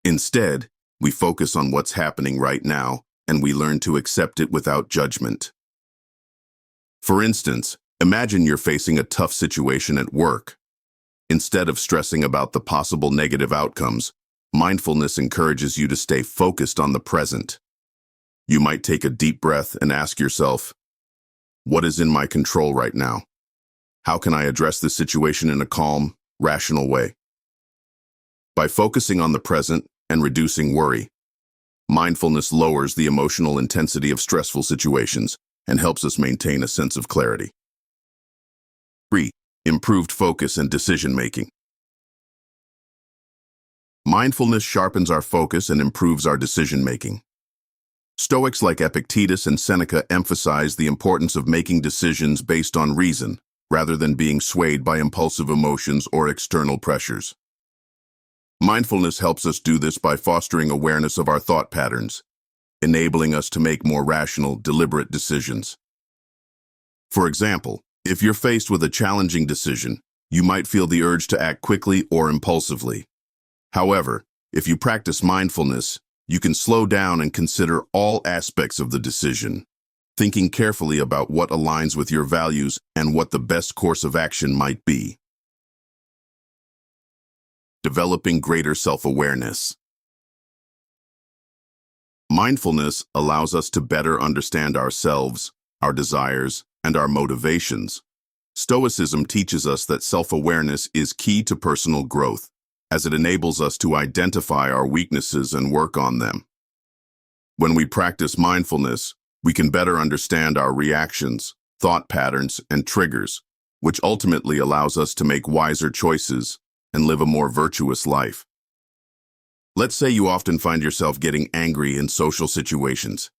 [SPEAKER 1] Instead, we focus on what's happening right now, and we learn to accept it without judgment. For instance, imagine you're facing a tough situation at work. Instead of stressing about the possible negative outcomes, mindfulness encourages you to stay focused on the present. You might take a deep breath and ask yourself, "What is in my control right now? How can I address this situation in a calm, rational way?" By focusing on the present and reducing worry, mindfulness lowers the emotional intensity of stressful situations and helps us maintain a sense of clarity. 3. Improved focus and decision-making. Mindfulness sharpens our focus and improves our decision-making. Stoics like Epictetus and Seneca emphasize the importance of making decisions based on reason, rather than being swayed by impulsive emotions or external pressures. Mindfulness helps us do this by fostering awareness of our thought patterns, enabling us to make more rational, deliberate decisions. For example, if you're faced with a challenging decision, you might feel the urge to act quickly or impulsively. However, if you practice mindfulness, you can slow down and consider all aspects of the decision, thinking carefully about what aligns with your values and what the best course of action might be. Developing greater self-awareness. Mindfulness allows us to better understand ourselves, our desires, and our motivations. Stoicism teaches us that self-awareness is key to personal growth, as it enables us to identify our weaknesses and work on them. When we practice mindfulness, we can better understand our reactions, thought patterns, and triggers, which ultimately allows us to make wiser choices and live a more virtuous life. Let's say you often find yourself getting angry in social situations.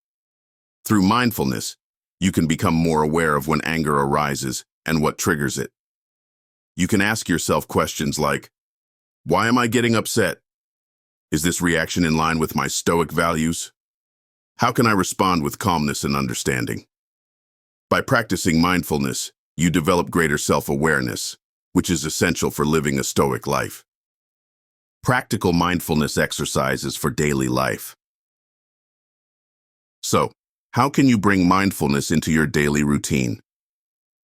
[SPEAKER 1] Through mindfulness, you can become more aware of when anger arises and what triggers it. You can ask yourself questions like, why am I getting upset? Is this reaction in line with my Stoic values? How can I respond with calmness and understanding? By practicing mindfulness, you develop greater self-awareness, which is essential for living a Stoic life. Practical mindfulness exercises for daily life. So, how can you bring mindfulness into your daily routine?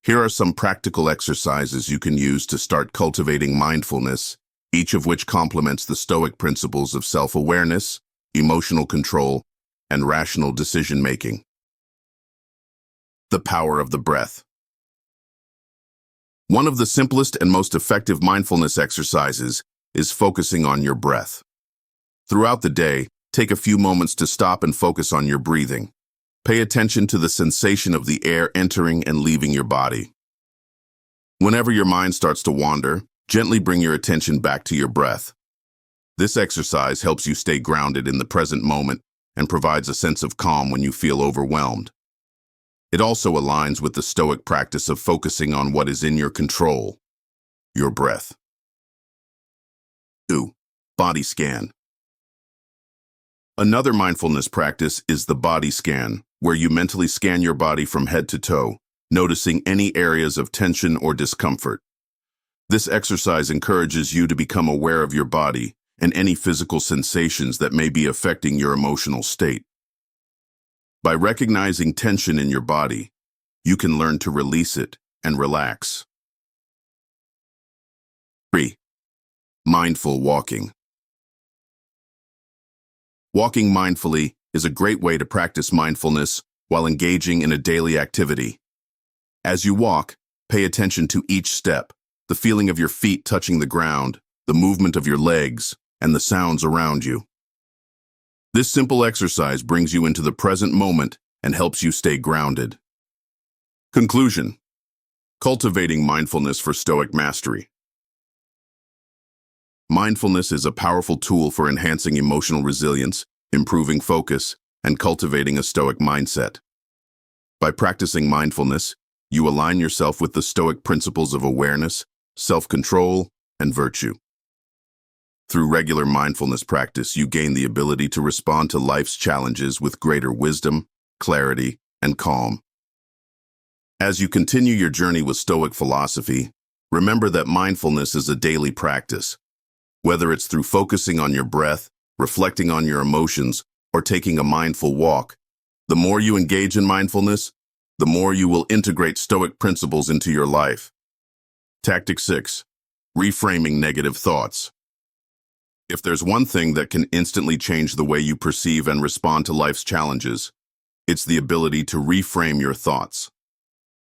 [SPEAKER 1] Here are some practical exercises you can use to start cultivating mindfulness, each of which complements the Stoic principles of self-awareness, emotional control, and rational decision-making. The power of the breath. One of the simplest and most effective mindfulness exercises is focusing on your breath. Throughout the day, take a few moments to stop and focus on your breathing. Pay attention to the sensation of the air entering and leaving your body. Whenever your mind starts to wander, gently bring your attention back to your breath. This exercise helps you stay grounded in the present moment and provides a sense of calm when you feel overwhelmed. It also aligns with the Stoic practice of focusing on what is in your control, your breath. 2. Body scan. Another mindfulness practice is the body scan, where you mentally scan your body from head to toe, noticing any areas of tension or discomfort. This exercise encourages you to become aware of your body and any physical sensations that may be affecting your emotional state. By recognizing tension in your body, you can learn to release it and relax. 3. Mindful walking. Walking mindfully is a great way to practice mindfulness while engaging in a daily activity. As you walk, pay attention to each step, the feeling of your feet touching the ground, the movement of your legs, and the sounds around you. This simple exercise brings you into the present moment and helps you stay grounded. Conclusion: cultivating mindfulness for Stoic mastery. Mindfulness is a powerful tool for enhancing emotional resilience, improving focus, and cultivating a Stoic mindset. By practicing mindfulness, you align yourself with the Stoic principles of awareness, self-control, and virtue. Through regular mindfulness practice, you gain the ability to respond to life's challenges with greater wisdom, clarity, and calm. As you continue your journey with Stoic philosophy, remember that mindfulness is a daily practice. Whether it's through focusing on your breath, reflecting on your emotions, or taking a mindful walk, the more you engage in mindfulness, the more you will integrate Stoic principles into your life. Tactic 6. Reframing negative thoughts. If there's one thing that can instantly change the way you perceive and respond to life's challenges, it's the ability to reframe your thoughts.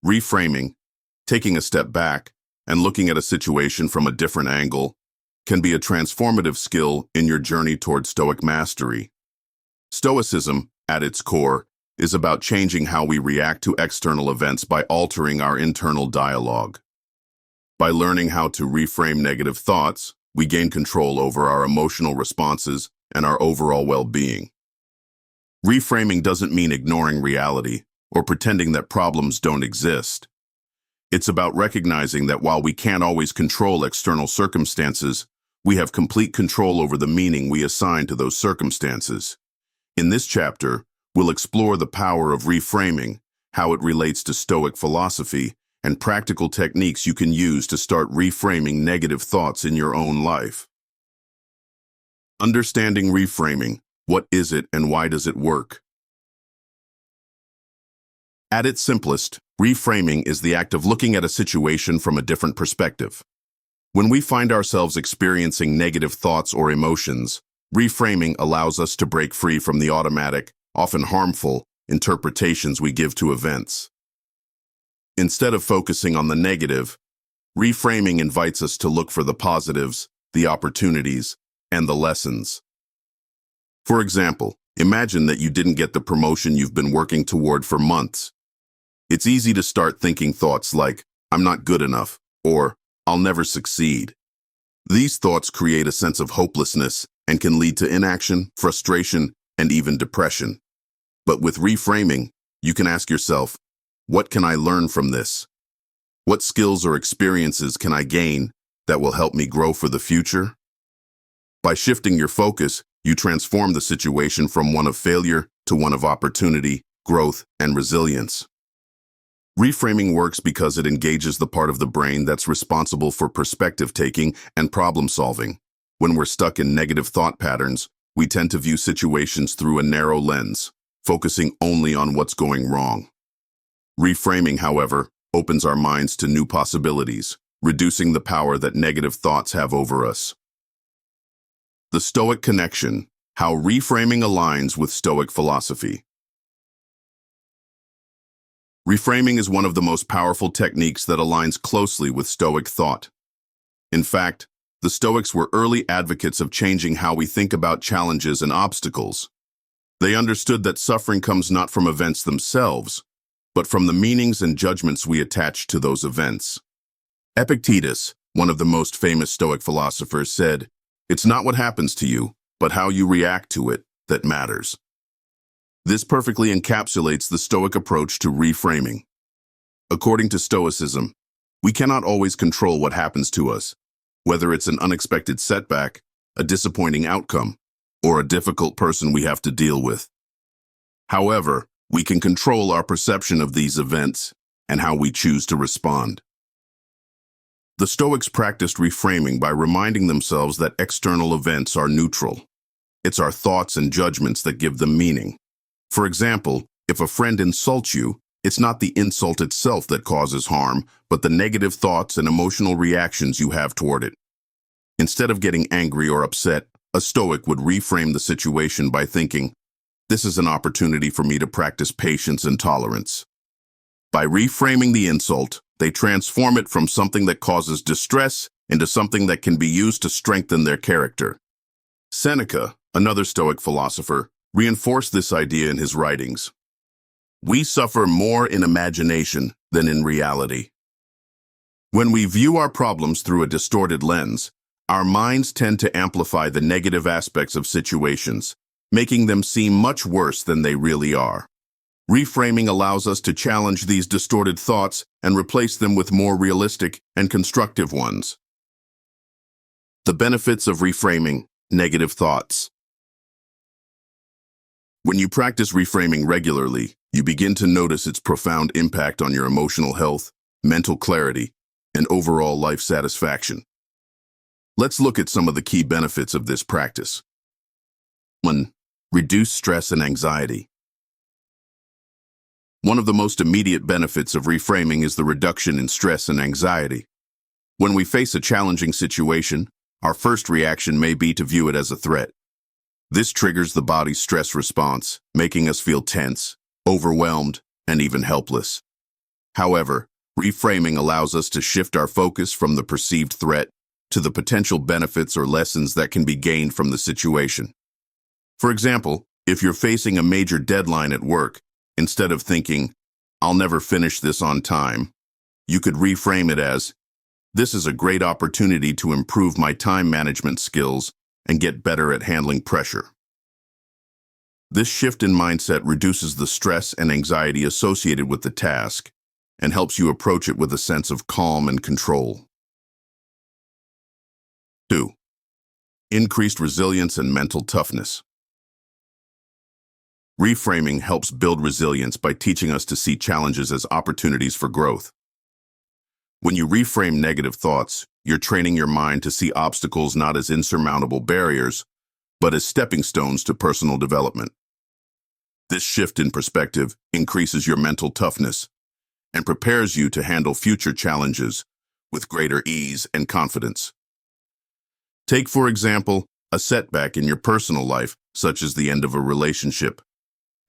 [SPEAKER 1] Reframing, taking a step back and looking at a situation from a different angle, can be a transformative skill in your journey toward Stoic mastery. Stoicism, at its core, is about changing how we react to external events by altering our internal dialogue. By learning how to reframe negative thoughts, we gain control over our emotional responses and our overall well-being. Reframing doesn't mean ignoring reality or pretending that problems don't exist. It's about recognizing that while we can't always control external circumstances, we have complete control over the meaning we assign to those circumstances. In this chapter, we'll explore the power of reframing, how it relates to Stoic philosophy, and practical techniques you can use to start reframing negative thoughts in your own life. Understanding reframing. What is it and why does it work? At its simplest, reframing is the act of looking at a situation from a different perspective. When we find ourselves experiencing negative thoughts or emotions, reframing allows us to break free from the automatic, often harmful, interpretations we give to events. Instead of focusing on the negative, reframing invites us to look for the positives, the opportunities, and the lessons. For example, imagine that you didn't get the promotion you've been working toward for months. It's easy to start thinking thoughts like, "I'm not good enough," or "I'll never succeed." These thoughts create a sense of hopelessness and can lead to inaction, frustration, and even depression. But with reframing, you can ask yourself, what can I learn from this? What skills or experiences can I gain that will help me grow for the future? By shifting your focus, you transform the situation from one of failure to one of opportunity, growth, and resilience. Reframing works because it engages the part of the brain that's responsible for perspective-taking and problem-solving. When we're stuck in negative thought patterns, we tend to view situations through a narrow lens, focusing only on what's going wrong. Reframing, however, opens our minds to new possibilities, reducing the power that negative thoughts have over us. The Stoic Connection: How Reframing Aligns with Stoic Philosophy. Reframing is one of the most powerful techniques that aligns closely with Stoic thought. In fact, the Stoics were early advocates of changing how we think about challenges and obstacles. They understood that suffering comes not from events themselves, but from the meanings and judgments we attach to those events. Epictetus, one of the most famous Stoic philosophers, said, "It's not what happens to you, but how you react to it that matters." This perfectly encapsulates the Stoic approach to reframing. According to Stoicism, we cannot always control what happens to us, whether it's an unexpected setback, a disappointing outcome, or a difficult person we have to deal with. However, we can control our perception of these events and how we choose to respond. The Stoics practiced reframing by reminding themselves that external events are neutral. It's our thoughts and judgments that give them meaning. For example, if a friend insults you, it's not the insult itself that causes harm, but the negative thoughts and emotional reactions you have toward it. Instead of getting angry or upset, a Stoic would reframe the situation by thinking, "This is an opportunity for me to practice patience and tolerance." By reframing the insult, they transform it from something that causes distress into something that can be used to strengthen their character. Seneca, another Stoic philosopher, reinforced this idea in his writings. "We suffer more in imagination than in reality." When we view our problems through a distorted lens, our minds tend to amplify the negative aspects of situations, making them seem much worse than they really are. Reframing allows us to challenge these distorted thoughts and replace them with more realistic and constructive ones. The benefits of reframing negative thoughts. When you practice reframing regularly, you begin to notice its profound impact on your emotional health, mental clarity, and overall life satisfaction. Let's look at some of the key benefits of this practice. 1. Reduce stress and anxiety. One of the most immediate benefits of reframing is the reduction in stress and anxiety. When we face a challenging situation, our first reaction may be to view it as a threat. This triggers the body's stress response, making us feel tense, overwhelmed, and even helpless. However, reframing allows us to shift our focus from the perceived threat to the potential benefits or lessons that can be gained from the situation. For example, if you're facing a major deadline at work, instead of thinking, "I'll never finish this on time," you could reframe it as, "This is a great opportunity to improve my time management skills and get better at handling pressure." This shift in mindset reduces the stress and anxiety associated with the task and helps you approach it with a sense of calm and control. 2. Increased resilience and mental toughness. Reframing helps build resilience by teaching us to see challenges as opportunities for growth. When you reframe negative thoughts, you're training your mind to see obstacles not as insurmountable barriers, but as stepping stones to personal development. This shift in perspective increases your mental toughness and prepares you to handle future challenges with greater ease and confidence. Take, for example, a setback in your personal life, such as the end of a relationship.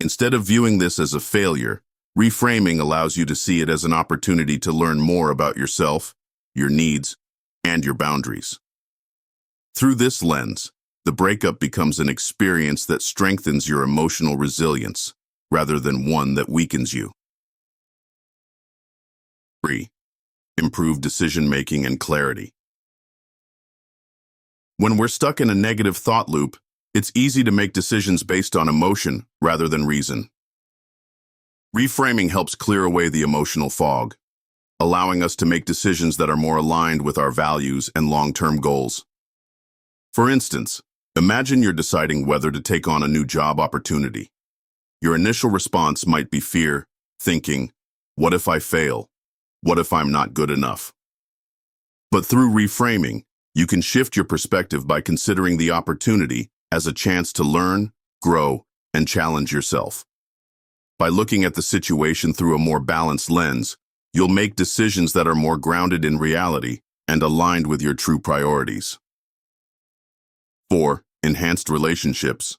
[SPEAKER 1] Instead of viewing this as a failure, reframing allows you to see it as an opportunity to learn more about yourself, your needs, and your boundaries. Through this lens, the breakup becomes an experience that strengthens your emotional resilience, rather than one that weakens you. 3. Improve decision-making and clarity. When we're stuck in a negative thought loop, it's easy to make decisions based on emotion rather than reason. Reframing helps clear away the emotional fog. allowing us to make decisions that are more aligned with our values and long-term goals. For instance, imagine you're deciding whether to take on a new job opportunity. Your initial response might be fear, thinking, "What if I fail? What if I'm not good enough?" But through reframing, you can shift your perspective by considering the opportunity as a chance to learn, grow, and challenge yourself. By looking at the situation through a more balanced lens, you'll make decisions that are more grounded in reality and aligned with your true priorities. 4. Enhanced relationships.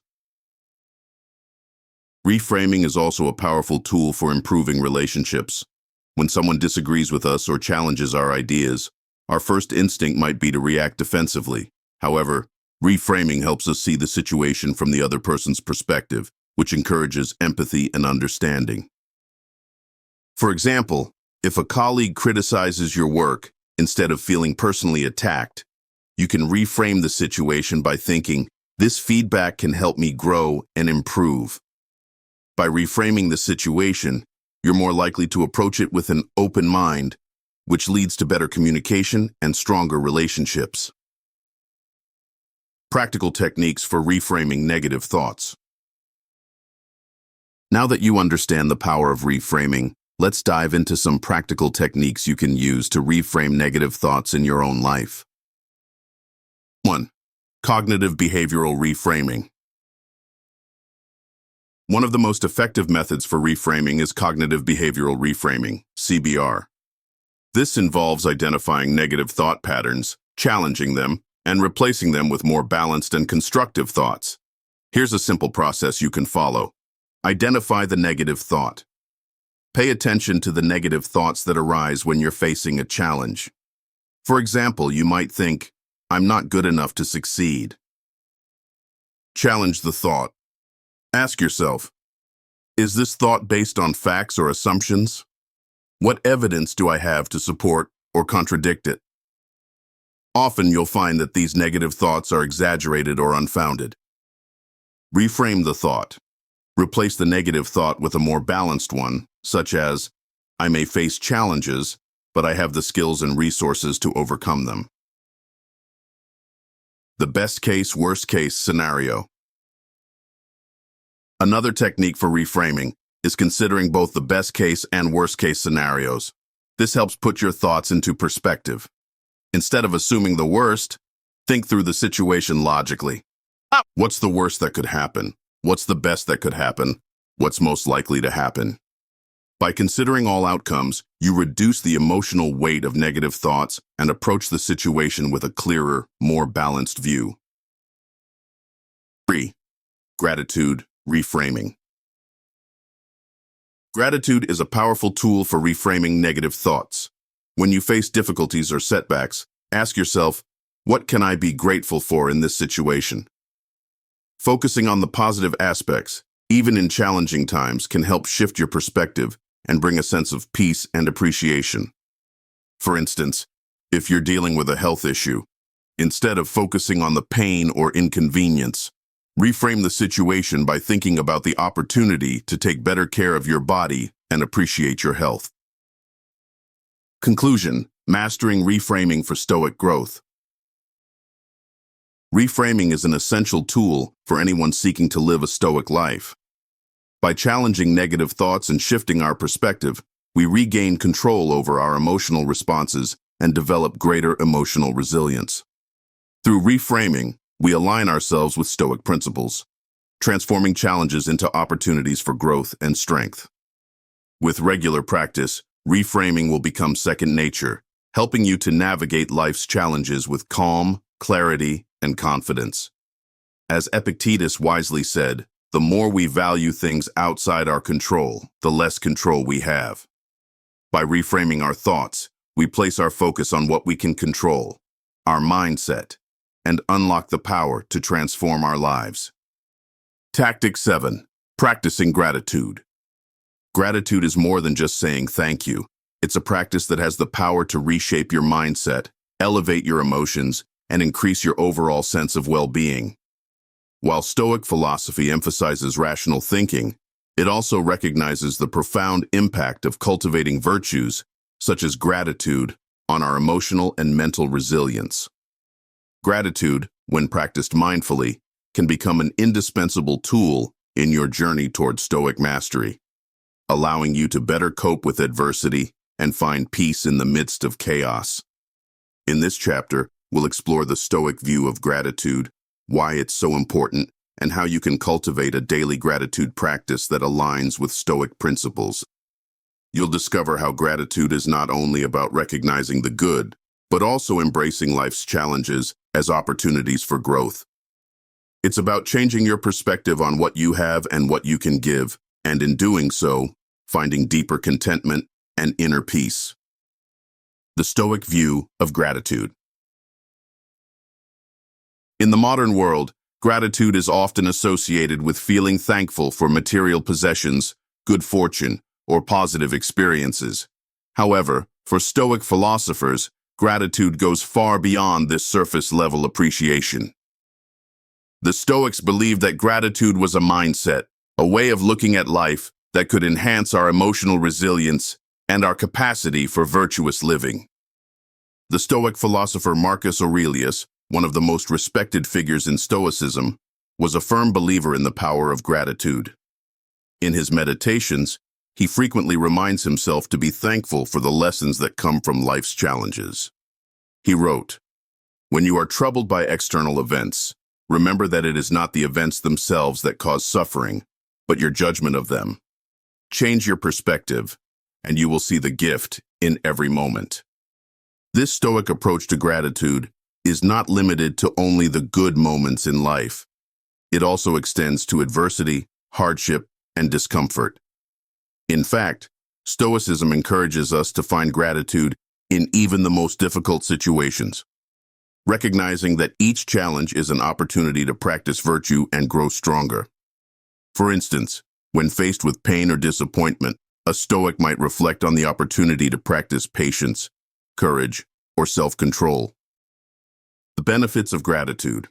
[SPEAKER 1] Reframing is also a powerful tool for improving relationships. When someone disagrees with us or challenges our ideas, our first instinct might be to react defensively. However, reframing helps us see the situation from the other person's perspective, which encourages empathy and understanding. For example, if a colleague criticizes your work, instead of feeling personally attacked, you can reframe the situation by thinking, "This feedback can help me grow and improve." By reframing the situation, you're more likely to approach it with an open mind, which leads to better communication and stronger relationships. Practical techniques for reframing negative thoughts. Now that you understand the power of reframing, let's dive into some practical techniques you can use to reframe negative thoughts in your own life. 1. Cognitive behavioral reframing. One of the most effective methods for reframing is cognitive behavioral reframing, CBR. This involves identifying negative thought patterns, challenging them, and replacing them with more balanced and constructive thoughts. Here's a simple process you can follow. Identify the negative thought. Pay attention to the negative thoughts that arise when you're facing a challenge. For example, you might think, "I'm not good enough to succeed." Challenge the thought. Ask yourself, is this thought based on facts or assumptions? What evidence do I have to support or contradict it? Often you'll find that these negative thoughts are exaggerated or unfounded. Reframe the thought. Replace the negative thought with a more balanced one, such as, "I may face challenges, but I have the skills and resources to overcome them." The best case, worst case scenario. Another technique for reframing is considering both the best case and worst case scenarios. This helps put your thoughts into perspective. Instead of assuming the worst, think through the situation logically. What's the worst that could happen? What's the best that could happen? What's most likely to happen? By considering all outcomes, you reduce the emotional weight of negative thoughts and approach the situation with a clearer, more balanced view. 3. Gratitude reframing. Gratitude is a powerful tool for reframing negative thoughts. When you face difficulties or setbacks, ask yourself, what can I be grateful for in this situation? Focusing on the positive aspects, even in challenging times, can help shift your perspective and bring a sense of peace and appreciation. For instance, if you're dealing with a health issue, instead of focusing on the pain or inconvenience, reframe the situation by thinking about the opportunity to take better care of your body and appreciate your health. Conclusion: mastering reframing for Stoic growth. Reframing is an essential tool for anyone seeking to live a Stoic life. By challenging negative thoughts and shifting our perspective, we regain control over our emotional responses and develop greater emotional resilience. Through reframing, we align ourselves with Stoic principles, transforming challenges into opportunities for growth and strength. With regular practice, reframing will become second nature, helping you to navigate life's challenges with calm, clarity, and confidence. As Epictetus wisely said, the more we value things outside our control, the less control we have. By reframing our thoughts, we place our focus on what we can control, our mindset, and unlock the power to transform our lives. Tactic 7. Practicing gratitude. Gratitude is more than just saying thank you. It's a practice that has the power to reshape your mindset, elevate your emotions, and increase your overall sense of well-being. While Stoic philosophy emphasizes rational thinking, it also recognizes the profound impact of cultivating virtues such as gratitude, on our emotional and mental resilience. Gratitude, when practiced mindfully, can become an indispensable tool in your journey toward Stoic mastery, allowing you to better cope with adversity and find peace in the midst of chaos. In this chapter, we'll explore the Stoic view of gratitude, why it's so important, and how you can cultivate a daily gratitude practice that aligns with Stoic principles. You'll discover how gratitude is not only about recognizing the good, but also embracing life's challenges as opportunities for growth. It's about changing your perspective on what you have and what you can give, and in doing so, finding deeper contentment and inner peace. The Stoic view of gratitude. In the modern world, gratitude is often associated with feeling thankful for material possessions, good fortune, or positive experiences. However, for Stoic philosophers, gratitude goes far beyond this surface-level appreciation. The Stoics believed that gratitude was a mindset, a way of looking at life that could enhance our emotional resilience and our capacity for virtuous living. The Stoic philosopher Marcus Aurelius, one of the most respected figures in Stoicism, was a firm believer in the power of gratitude. In his meditations, he frequently reminds himself to be thankful for the lessons that come from life's challenges. He wrote, "When you are troubled by external events, remember that it is not the events themselves that cause suffering, but your judgment of them. Change your perspective, and you will see the gift in every moment." This Stoic approach to gratitude is not limited to only the good moments in life. It also extends to adversity, hardship, and discomfort. In fact, Stoicism encourages us to find gratitude in even the most difficult situations, recognizing that each challenge is an opportunity to practice virtue and grow stronger. For instance, when faced with pain or disappointment, a Stoic might reflect on the opportunity to practice patience, courage, or self-control. The benefits of gratitude.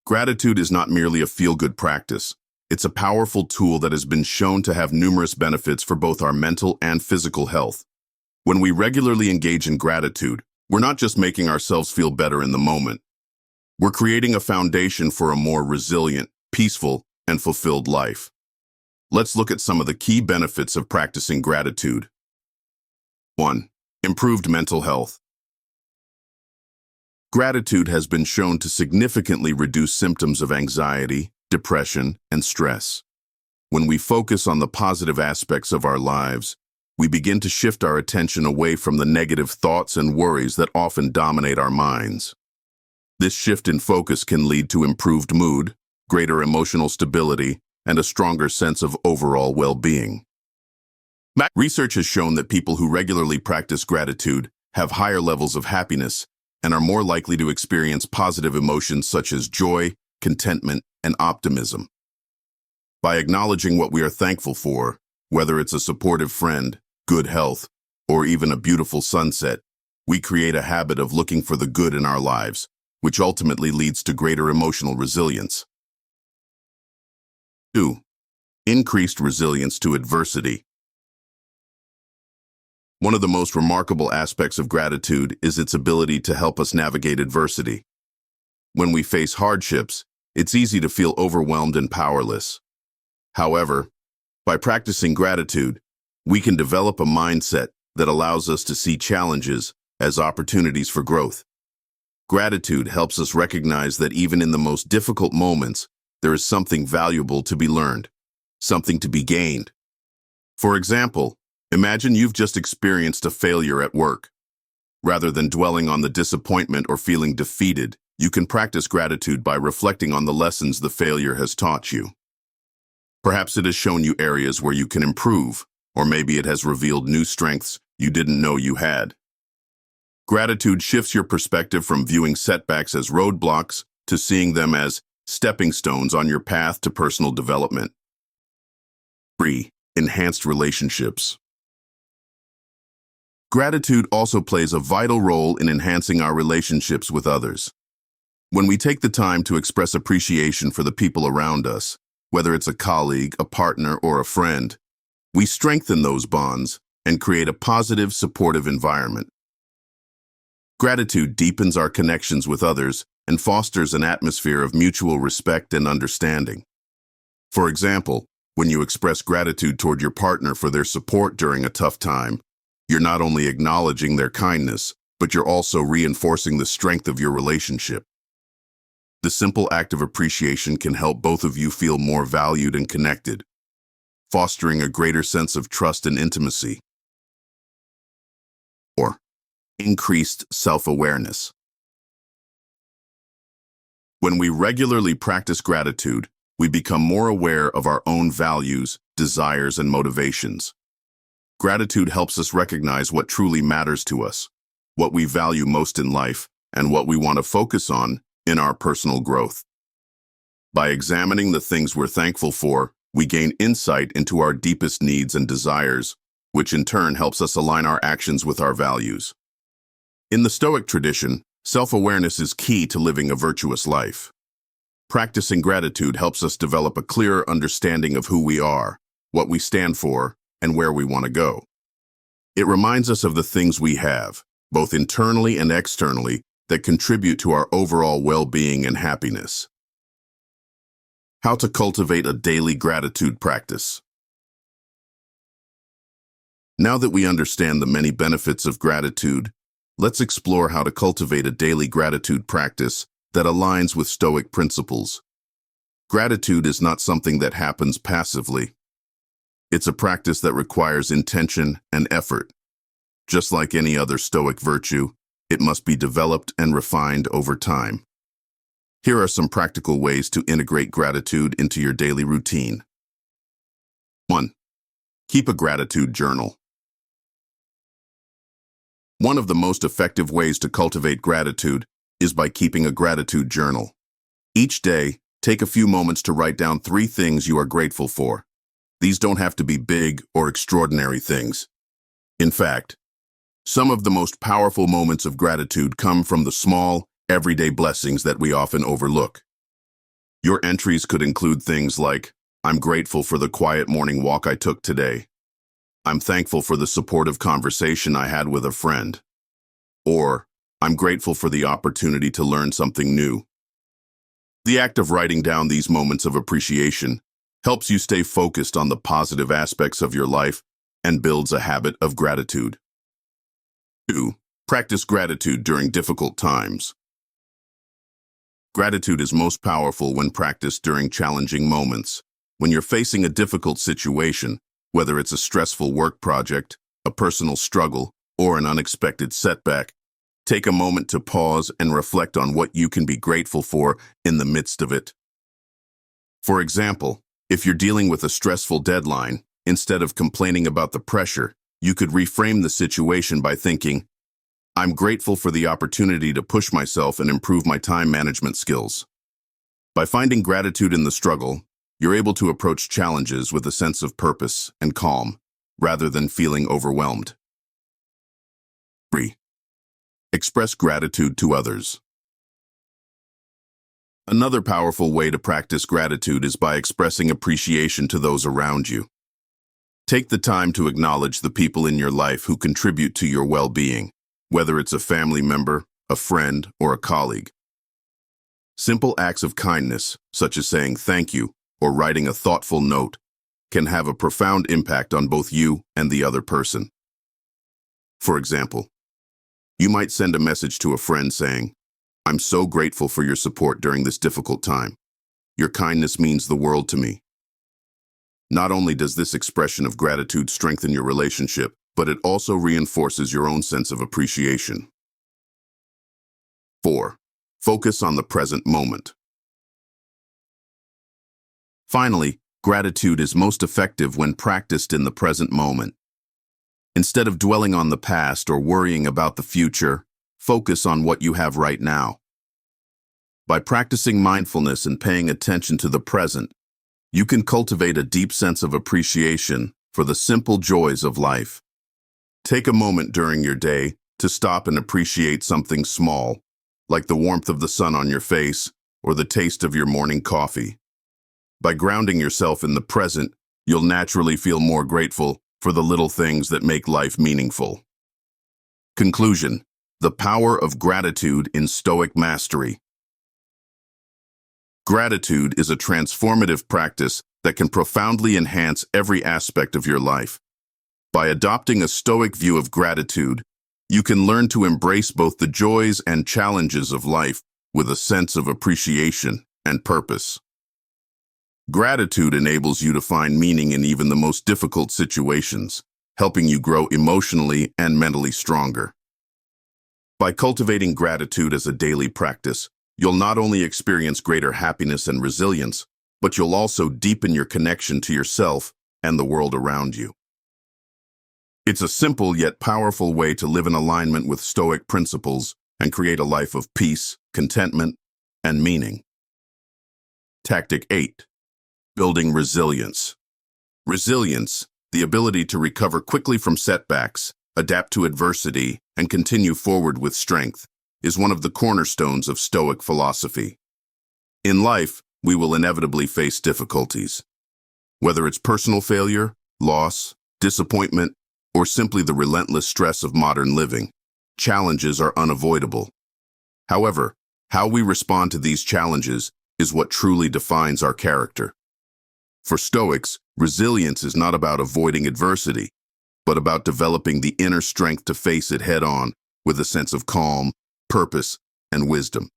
[SPEAKER 1] Gratitude is not merely a feel-good practice. It's a powerful tool that has been shown to have numerous benefits for both our mental and physical health. When we regularly engage in gratitude, we're not just making ourselves feel better in the moment. We're creating a foundation for a more resilient, peaceful, and fulfilled life. Let's look at some of the key benefits of practicing gratitude. 1. Improved mental health. Gratitude has been shown to significantly reduce symptoms of anxiety, depression, and stress. When we focus on the positive aspects of our lives, we begin to shift our attention away from the negative thoughts and worries that often dominate our minds. This shift in focus can lead to improved mood, greater emotional stability, and a stronger sense of overall well-being. Research has shown that people who regularly practice gratitude have higher levels of happiness and are more likely to experience positive emotions such as joy, contentment, and optimism. By acknowledging what we are thankful for, whether it's a supportive friend, good health, or even a beautiful sunset, we create a habit of looking for the good in our lives, which ultimately leads to greater emotional resilience. 2. Increased resilience to adversity. One of the most remarkable aspects of gratitude is its ability to help us navigate adversity. When we face hardships, it's easy to feel overwhelmed and powerless. However, by practicing gratitude, we can develop a mindset that allows us to see challenges as opportunities for growth. Gratitude helps us recognize that even in the most difficult moments, there is something valuable to be learned, something to be gained. For example, imagine you've just experienced a failure at work. Rather than dwelling on the disappointment or feeling defeated, you can practice gratitude by reflecting on the lessons the failure has taught you. Perhaps it has shown you areas where you can improve, or maybe it has revealed new strengths you didn't know you had. Gratitude shifts your perspective from viewing setbacks as roadblocks to seeing them as stepping stones on your path to personal development. 3. Enhanced relationships. Gratitude also plays a vital role in enhancing our relationships with others. When we take the time to express appreciation for the people around us, whether it's a colleague, a partner, or a friend, we strengthen those bonds and create a positive, supportive environment. Gratitude deepens our connections with others and fosters an atmosphere of mutual respect and understanding. For example, when you express gratitude toward your partner for their support during a tough time, you're not only acknowledging their kindness, but you're also reinforcing the strength of your relationship. The simple act of appreciation can help both of you feel more valued and connected, fostering a greater sense of trust and intimacy. Or, increased self-awareness. When we regularly practice gratitude, we become more aware of our own values, desires, and motivations. Gratitude helps us recognize what truly matters to us, what we value most in life, and what we want to focus on in our personal growth. By examining the things we're thankful for, we gain insight into our deepest needs and desires, which in turn helps us align our actions with our values. In the Stoic tradition, self-awareness is key to living a virtuous life. Practicing gratitude helps us develop a clearer understanding of who we are, what we stand for, and where we want to go. It reminds us of the things we have, both internally and externally, that contribute to our overall well-being and happiness. How to cultivate a daily gratitude practice. Now that we understand the many benefits of gratitude, let's explore how to cultivate a daily gratitude practice that aligns with Stoic principles. Gratitude is not something that happens passively. It's a practice that requires intention and effort. Just like any other Stoic virtue, it must be developed and refined over time. Here are some practical ways to integrate gratitude into your daily routine. 1. Keep a gratitude journal. One of the most effective ways to cultivate gratitude is by keeping a gratitude journal. Each day, take a few moments to write down 3 things you are grateful for. These don't have to be big or extraordinary things. In fact, some of the most powerful moments of gratitude come from the small, everyday blessings that we often overlook. Your entries could include things like, I'm grateful for the quiet morning walk I took today. I'm thankful for the supportive conversation I had with a friend. Or, I'm grateful for the opportunity to learn something new. The act of writing down these moments of appreciation helps you stay focused on the positive aspects of your life and builds a habit of gratitude. 2. Practice gratitude during difficult times. Gratitude is most powerful when practiced during challenging moments. When you're facing a difficult situation, whether it's a stressful work project, a personal struggle, or an unexpected setback, take a moment to pause and reflect on what you can be grateful for in the midst of it. For example, if you're dealing with a stressful deadline, instead of complaining about the pressure, you could reframe the situation by thinking, I'm grateful for the opportunity to push myself and improve my time management skills. By finding gratitude in the struggle, you're able to approach challenges with a sense of purpose and calm, rather than feeling overwhelmed. 3. Express gratitude to others. Another powerful way to practice gratitude is by expressing appreciation to those around you. Take the time to acknowledge the people in your life who contribute to your well-being, whether it's a family member, a friend, or a colleague. Simple acts of kindness, such as saying thank you or writing a thoughtful note, can have a profound impact on both you and the other person. For example, you might send a message to a friend saying, I'm so grateful for your support during this difficult time. Your kindness means the world to me. Not only does this expression of gratitude strengthen your relationship, but it also reinforces your own sense of appreciation. 4. Focus on the present moment. Finally, gratitude is most effective when practiced in the present moment. Instead of dwelling on the past or worrying about the future, focus on what you have right now. By practicing mindfulness and paying attention to the present, you can cultivate a deep sense of appreciation for the simple joys of life. Take a moment during your day to stop and appreciate something small, like the warmth of the sun on your face or the taste of your morning coffee. By grounding yourself in the present, you'll naturally feel more grateful for the little things that make life meaningful. Conclusion: the power of gratitude in Stoic Mastery. Gratitude is a transformative practice that can profoundly enhance every aspect of your life. By adopting a Stoic view of gratitude, you can learn to embrace both the joys and challenges of life with a sense of appreciation and purpose. Gratitude enables you to find meaning in even the most difficult situations, helping you grow emotionally and mentally stronger. By cultivating gratitude as a daily practice, you'll not only experience greater happiness and resilience, but you'll also deepen your connection to yourself and the world around you. It's a simple yet powerful way to live in alignment with Stoic principles and create a life of peace, contentment, and meaning. Tactic 8. Building resilience. Resilience, the ability to recover quickly from setbacks, adapt to adversity, and continue forward with strength, is one of the cornerstones of Stoic philosophy. In life, we will inevitably face difficulties. Whether it's personal failure, loss, disappointment, or simply the relentless stress of modern living, challenges are unavoidable. However, how we respond to these challenges is what truly defines our character. For Stoics, resilience is not about avoiding adversity, but about developing the inner strength to face it head-on with a sense of calm, purpose, and wisdom.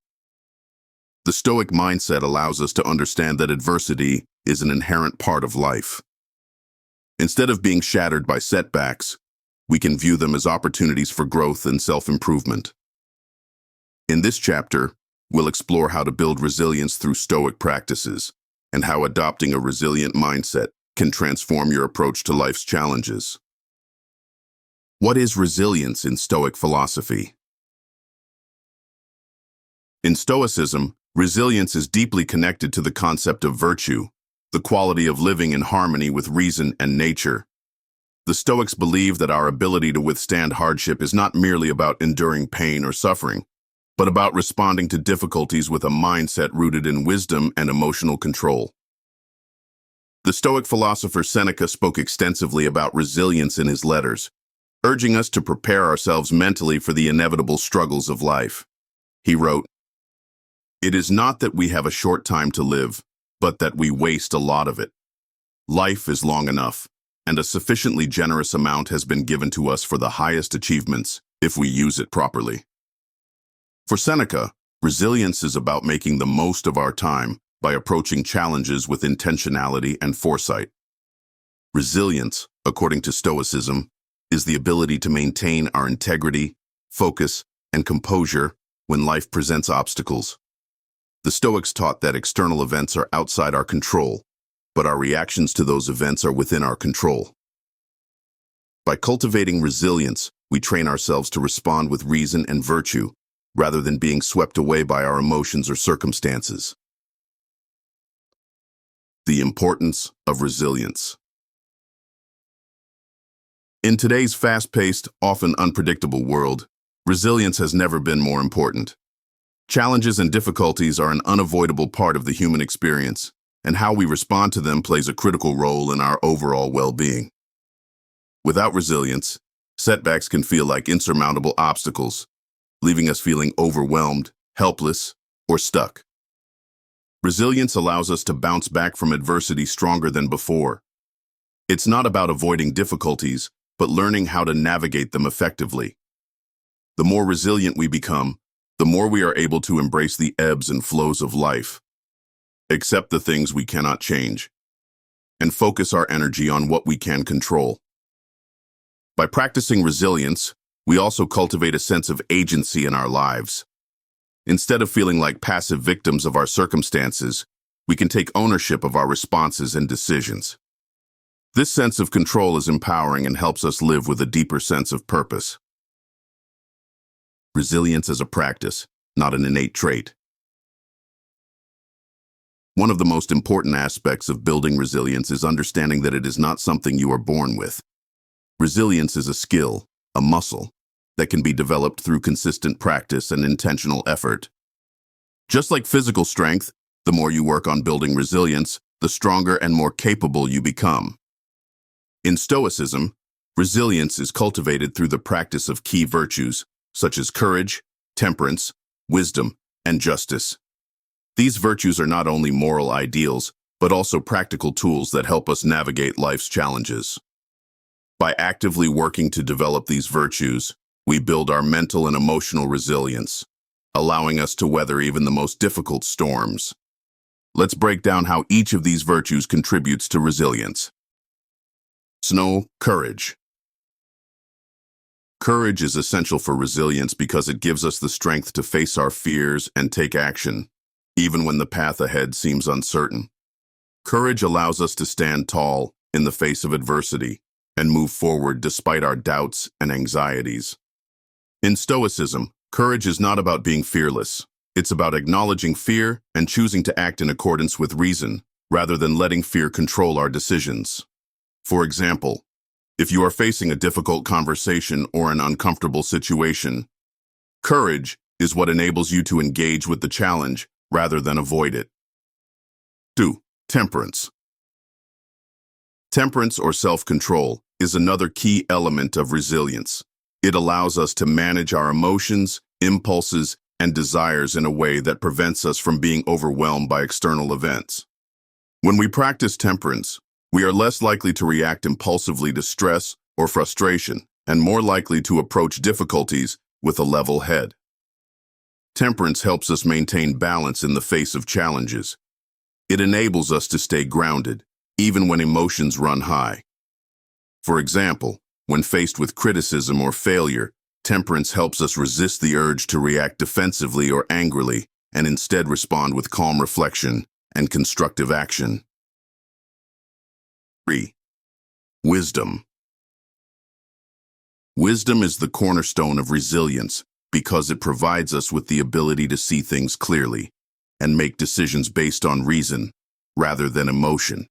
[SPEAKER 1] The Stoic mindset allows us to understand that adversity is an inherent part of life. Instead of being shattered by setbacks, we can view them as opportunities for growth and self-improvement. In this chapter, we'll explore how to build resilience through Stoic practices, and how adopting a resilient mindset can transform your approach to life's challenges. What is resilience in Stoic philosophy? In Stoicism, resilience is deeply connected to the concept of virtue, the quality of living in harmony with reason and nature. The Stoics believe that our ability to withstand hardship is not merely about enduring pain or suffering, but about responding to difficulties with a mindset rooted in wisdom and emotional control. The Stoic philosopher Seneca spoke extensively about resilience in his letters, urging us to prepare ourselves mentally for the inevitable struggles of life. He wrote, "It is not that we have a short time to live, but that we waste a lot of it. Life is long enough, and a sufficiently generous amount has been given to us for the highest achievements if we use it properly." For Seneca, resilience is about making the most of our time by approaching challenges with intentionality and foresight. Resilience, according to Stoicism, is the ability to maintain our integrity, focus, and composure when life presents obstacles. The Stoics taught that external events are outside our control, but our reactions to those events are within our control. By cultivating resilience, we train ourselves to respond with reason and virtue, rather than being swept away by our emotions or circumstances. The importance of resilience. In today's fast-paced, often unpredictable world, resilience has never been more important. Challenges and difficulties are an unavoidable part of the human experience, and how we respond to them plays a critical role in our overall well-being. Without resilience, setbacks can feel like insurmountable obstacles, leaving us feeling overwhelmed, helpless, or stuck. Resilience allows us to bounce back from adversity stronger than before. It's not about avoiding difficulties, but learning how to navigate them effectively. The more resilient we become, the more we are able to embrace the ebbs and flows of life, accept the things we cannot change, and focus our energy on what we can control. By practicing resilience, we also cultivate a sense of agency in our lives. Instead of feeling like passive victims of our circumstances, we can take ownership of our responses and decisions. This sense of control is empowering and helps us live with a deeper sense of purpose. Resilience is a practice, not an innate trait. One of the most important aspects of building resilience is understanding that it is not something you are born with. Resilience is a skill, a muscle, that can be developed through consistent practice and intentional effort. Just like physical strength, the more you work on building resilience, the stronger and more capable you become. In Stoicism, Resilience is cultivated through the practice of key virtues, such as courage, temperance, wisdom, and justice. These virtues are not only moral ideals, but also practical tools that help us navigate life's challenges. By actively working to develop these virtues, we build our mental and emotional resilience, allowing us to weather even the most difficult storms. Let's break down how each of these virtues contributes to resilience. Courage. Courage is essential for resilience because it gives us the strength to face our fears and take action, even when the path ahead seems uncertain. Courage allows us to stand tall in the face of adversity and move forward despite our doubts and anxieties. In Stoicism, courage is not about being fearless. It's about acknowledging fear and choosing to act in accordance with reason, rather than letting fear control our decisions. For example, if you are facing a difficult conversation or an uncomfortable situation, courage is what enables you to engage with the challenge rather than avoid it. 2. Temperance. Temperance or self-control is another key element of resilience. It allows us to manage our emotions, impulses, and desires in a way that prevents us from being overwhelmed by external events. When we practice temperance, we are less likely to react impulsively to stress or frustration, and more likely to approach difficulties with a level head. Temperance helps us maintain balance in the face of challenges. It enables us to stay grounded, even when emotions run high. For example, when faced with criticism or failure, temperance helps us resist the urge to react defensively or angrily, and instead respond with calm reflection and constructive action. 3. Wisdom. Wisdom is the cornerstone of resilience because it provides us with the ability to see things clearly and make decisions based on reason rather than emotion.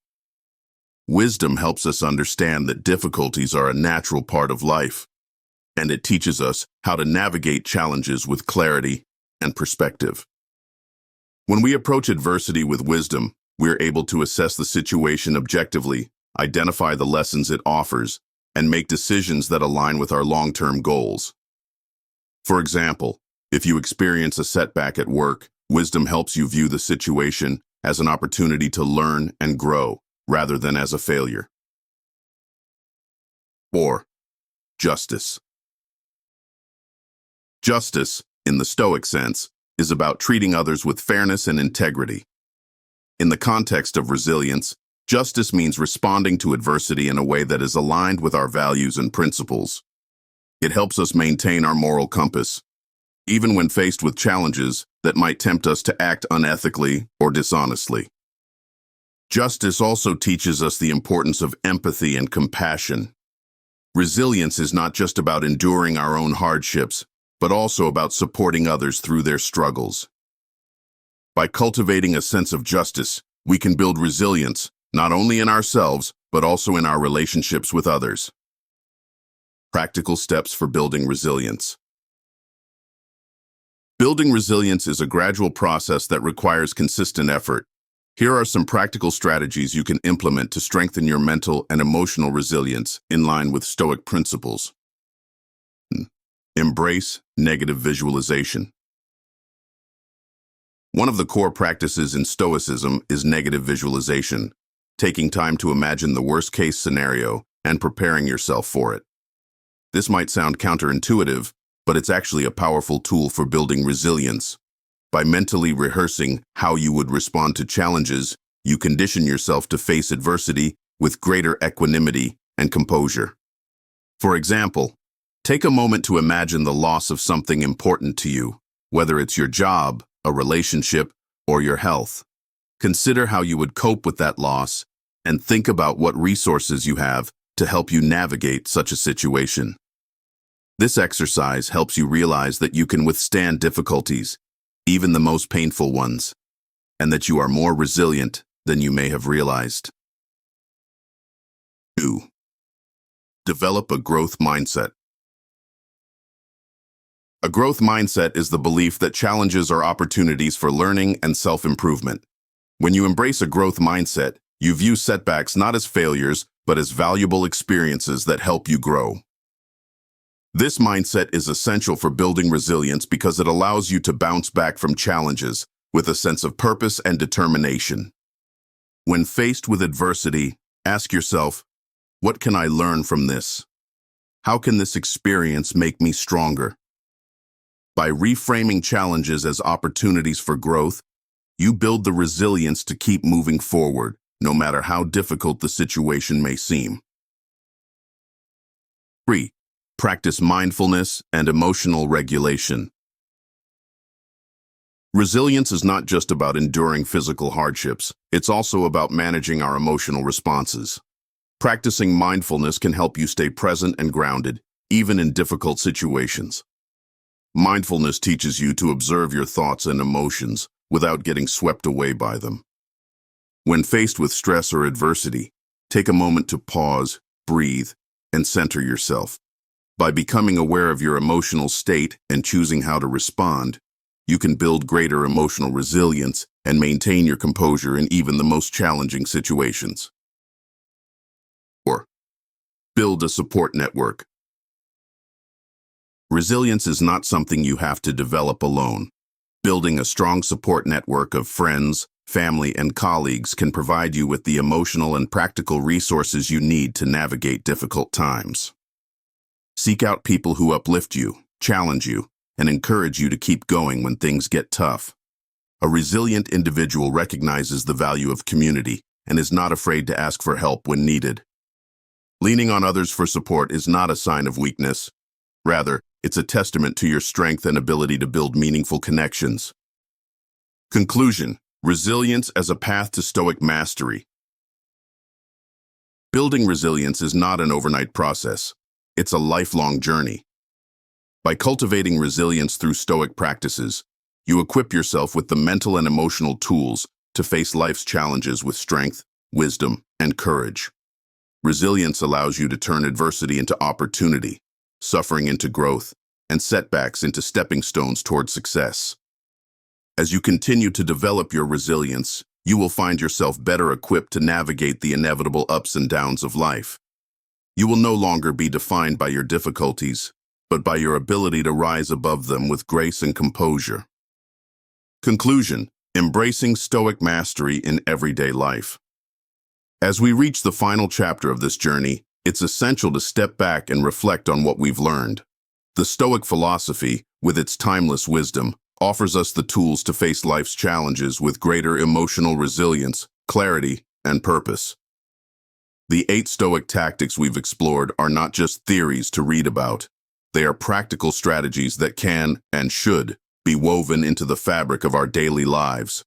[SPEAKER 1] Wisdom helps us understand that difficulties are a natural part of life, and it teaches us how to navigate challenges with clarity and perspective. When we approach adversity with wisdom, we are able to assess the situation objectively, identify the lessons it offers, and make decisions that align with our long-term goals. For example, if you experience a setback at work, wisdom helps you view the situation as an opportunity to learn and grow, rather than as a failure. 4. Justice. Justice, in the Stoic sense, is about treating others with fairness and integrity. In the context of resilience, justice means responding to adversity in a way that is aligned with our values and principles. It helps us maintain our moral compass, even when faced with challenges that might tempt us to act unethically or dishonestly. Justice also teaches us the importance of empathy and compassion. Resilience is not just about enduring our own hardships, but also about supporting others through their struggles. By cultivating a sense of justice, we can build resilience not only in ourselves, but also in our relationships with others. Practical steps for building resilience. Building resilience is a gradual process that requires consistent effort. Here are some practical strategies you can implement to strengthen your mental and emotional resilience in line with Stoic principles. Embrace negative visualization. One of the core practices in Stoicism is negative visualization, taking time to imagine the worst-case scenario and preparing yourself for it. This might sound counterintuitive, but it's actually a powerful tool for building resilience. By mentally rehearsing how you would respond to challenges, you condition yourself to face adversity with greater equanimity and composure. For example, take a moment to imagine the loss of something important to you, whether it's your job, a relationship, or your health. Consider how you would cope with that loss and think about what resources you have to help you navigate such a situation. This exercise helps you realize that you can withstand difficulties, even the most painful ones, and that you are more resilient than you may have realized. 2. Develop a growth mindset. A growth mindset is the belief that challenges are opportunities for learning and self-improvement. When you embrace a growth mindset, you view setbacks not as failures, but as valuable experiences that help you grow. This mindset is essential for building resilience because it allows you to bounce back from challenges with a sense of purpose and determination. When faced with adversity, ask yourself, what can I learn from this? How can this experience make me stronger? By reframing challenges as opportunities for growth, you build the resilience to keep moving forward, no matter how difficult the situation may seem. 3. Practice mindfulness and emotional regulation. Resilience is not just about enduring physical hardships, it's also about managing our emotional responses. Practicing mindfulness can help you stay present and grounded, even in difficult situations. Mindfulness teaches you to observe your thoughts and emotions without getting swept away by them. When faced with stress or adversity, take a moment to pause, breathe, and center yourself. By becoming aware of your emotional state and choosing how to respond, you can build greater emotional resilience and maintain your composure in even the most challenging situations. 4. Build a support network. Resilience is not something you have to develop alone. Building a strong support network of friends, family, and colleagues can provide you with the emotional and practical resources you need to navigate difficult times. Seek out people who uplift you, challenge you, and encourage you to keep going when things get tough. A resilient individual recognizes the value of community and is not afraid to ask for help when needed. Leaning on others for support is not a sign of weakness. Rather, it's a testament to your strength and ability to build meaningful connections. Conclusion: resilience as a path to Stoic mastery. Building resilience is not an overnight process. It's a lifelong journey. By cultivating resilience through Stoic practices, you equip yourself with the mental and emotional tools to face life's challenges with strength, wisdom, and courage. Resilience allows you to turn adversity into opportunity, suffering into growth, and setbacks into stepping stones toward success. As you continue to develop your resilience, you will find yourself better equipped to navigate the inevitable ups and downs of life. You will no longer be defined by your difficulties, but by your ability to rise above them with grace and composure. Conclusion: embracing Stoic mastery in everyday life. As we reach the final chapter of this journey, it's essential to step back and reflect on what we've learned. The Stoic philosophy, with its timeless wisdom, offers us the tools to face life's challenges with greater emotional resilience, clarity, and purpose. The 8 Stoic tactics we've explored are not just theories to read about. They are practical strategies that can, and should, be woven into the fabric of our daily lives.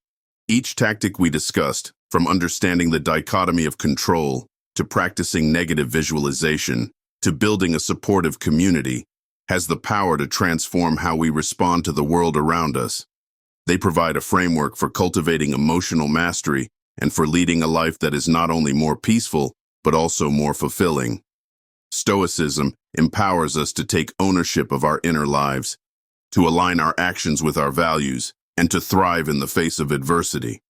[SPEAKER 1] Each tactic we discussed, from understanding the dichotomy of control, to practicing negative visualization, to building a supportive community, has the power to transform how we respond to the world around us. They provide a framework for cultivating emotional mastery and for leading a life that is not only more peaceful, but also more fulfilling. Stoicism empowers us to take ownership of our inner lives, to align our actions with our values, and to thrive in the face of adversity.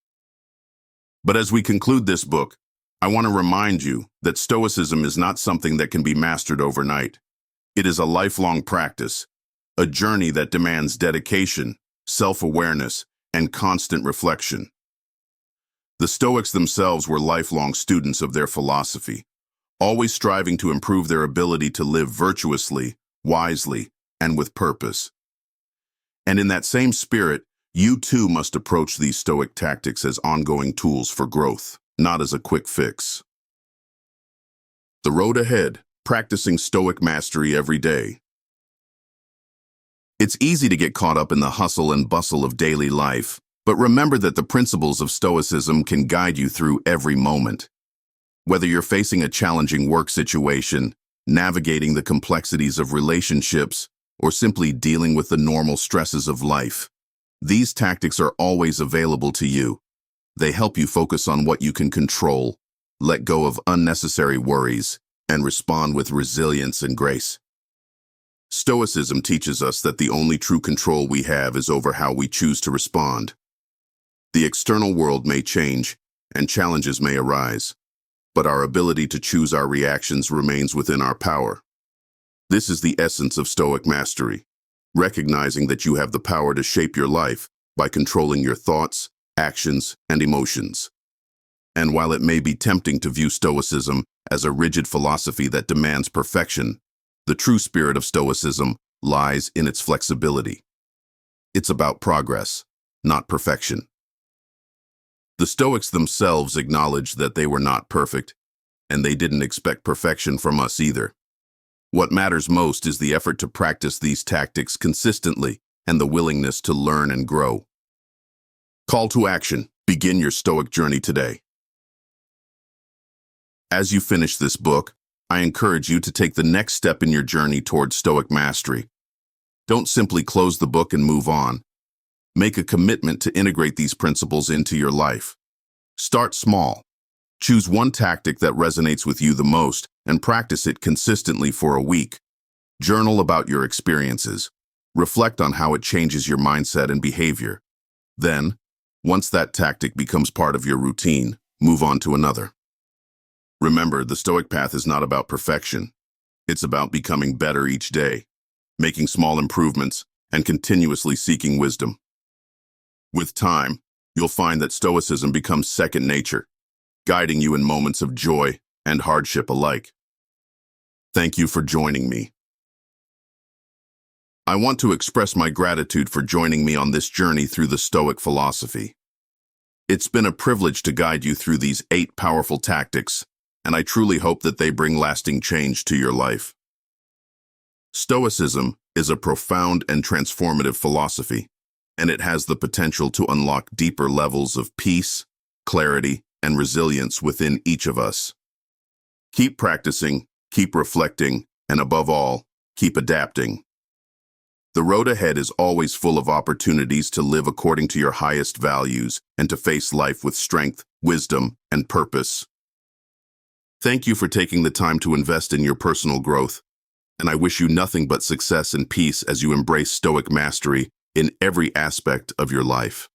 [SPEAKER 1] But as we conclude this book, I want to remind you that Stoicism is not something that can be mastered overnight. It is a lifelong practice, a journey that demands dedication, self-awareness, and constant reflection. The Stoics themselves were lifelong students of their philosophy, always striving to improve their ability to live virtuously, wisely, and with purpose. And in that same spirit, you too must approach these Stoic tactics as ongoing tools for growth, not as a quick fix. The road ahead: practicing Stoic mastery every day. It's easy to get caught up in the hustle and bustle of daily life, but remember that the principles of Stoicism can guide you through every moment. Whether you're facing a challenging work situation, navigating the complexities of relationships, or simply dealing with the normal stresses of life, these tactics are always available to you. They help you focus on what you can control, let go of unnecessary worries, and respond with resilience and grace. Stoicism teaches us that the only true control we have is over how we choose to respond. The external world may change, and challenges may arise, but our ability to choose our reactions remains within our power. This is the essence of Stoic Mastery, recognizing that you have the power to shape your life by controlling your thoughts, actions, and emotions. And while it may be tempting to view Stoicism as a rigid philosophy that demands perfection, the true spirit of Stoicism lies in its flexibility. It's about progress, not perfection. The Stoics themselves acknowledged that they were not perfect, and they didn't expect perfection from us either. What matters most is the effort to practice these tactics consistently and the willingness to learn and grow. Call to action. Begin your Stoic journey today. As you finish this book, I encourage you to take the next step in your journey towards Stoic mastery. Don't simply close the book and move on. Make a commitment to integrate these principles into your life. Start small. Choose one tactic that resonates with you the most and practice it consistently for a week. Journal about your experiences. Reflect on how it changes your mindset and behavior. Then, once that tactic becomes part of your routine, move on to another. Remember, the Stoic path is not about perfection. It's about becoming better each day, making small improvements, and continuously seeking wisdom. With time, you'll find that Stoicism becomes second nature, guiding you in moments of joy and hardship alike. Thank you for joining me. I want to express my gratitude for joining me on this journey through the Stoic philosophy. It's been a privilege to guide you through these 8 powerful tactics, and I truly hope that they bring lasting change to your life. Stoicism is a profound and transformative philosophy, and it has the potential to unlock deeper levels of peace, clarity, and resilience within each of us. Keep practicing, keep reflecting, and above all, keep adapting. The road ahead is always full of opportunities to live according to your highest values and to face life with strength, wisdom, and purpose. Thank you for taking the time to invest in your personal growth, and I wish you nothing but success and peace as you embrace Stoic mastery in every aspect of your life.